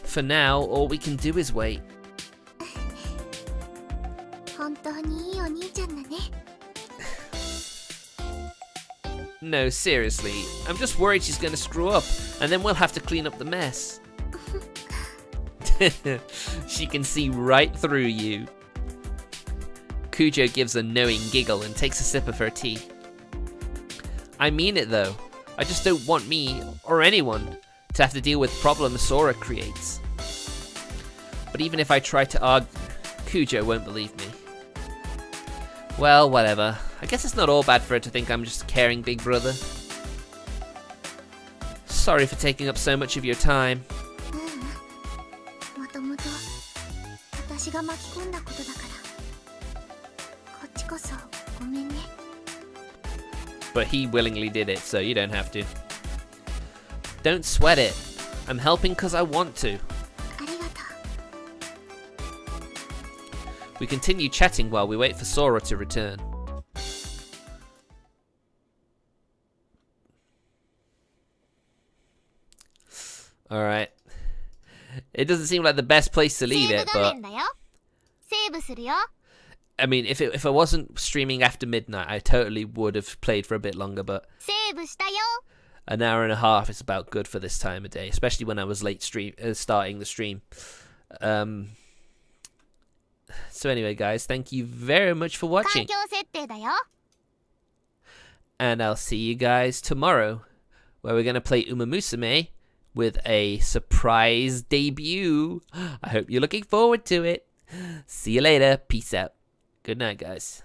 S1: For now, all we can do is wait.
S2: 本当にいいお兄ちゃんだね。
S1: No, seriously, I'm just worried she's gonna screw up, and then we'll have to clean up the mess. She can see right through you. Kujo gives a knowing giggle and takes a sip of her tea. I mean it though. I just don't want me, or anyone, to have to deal with problems Sora creates. But even if I try to argue, Kujo won't believe me. Well, whatever. I guess it's not all bad for her to think I'm just a caring big brother. Sorry for taking up so much of your time.
S2: もともと私が巻き込んだことだからこっちこそごめんね。
S1: But he willingly did it, so you don't have to. Don't sweat it. I'm helping because I want to.
S2: ありがと
S1: We continue chatting while we wait for Sora to return. Alright. It doesn't seem like the best place to
S2: う。セ
S1: leave
S2: ー
S1: it,
S2: ブ画
S1: but
S2: 面だよ。セーブするよ。
S1: I mean, if I wasn't streaming after midnight, I totally would have played for a bit longer, but
S2: セーブしたよ。
S1: an hour and a half is about good for this time of day, especially when I was late starting the stream. So anyway, guys, thank you very much for
S2: 環
S1: watching,
S2: 境設定だよ。
S1: and I'll see you guys tomorrow, where we're going to play Umamusume with a surprise debut. I hope you're looking forward to it. See you later. Peace out. Good night, guys.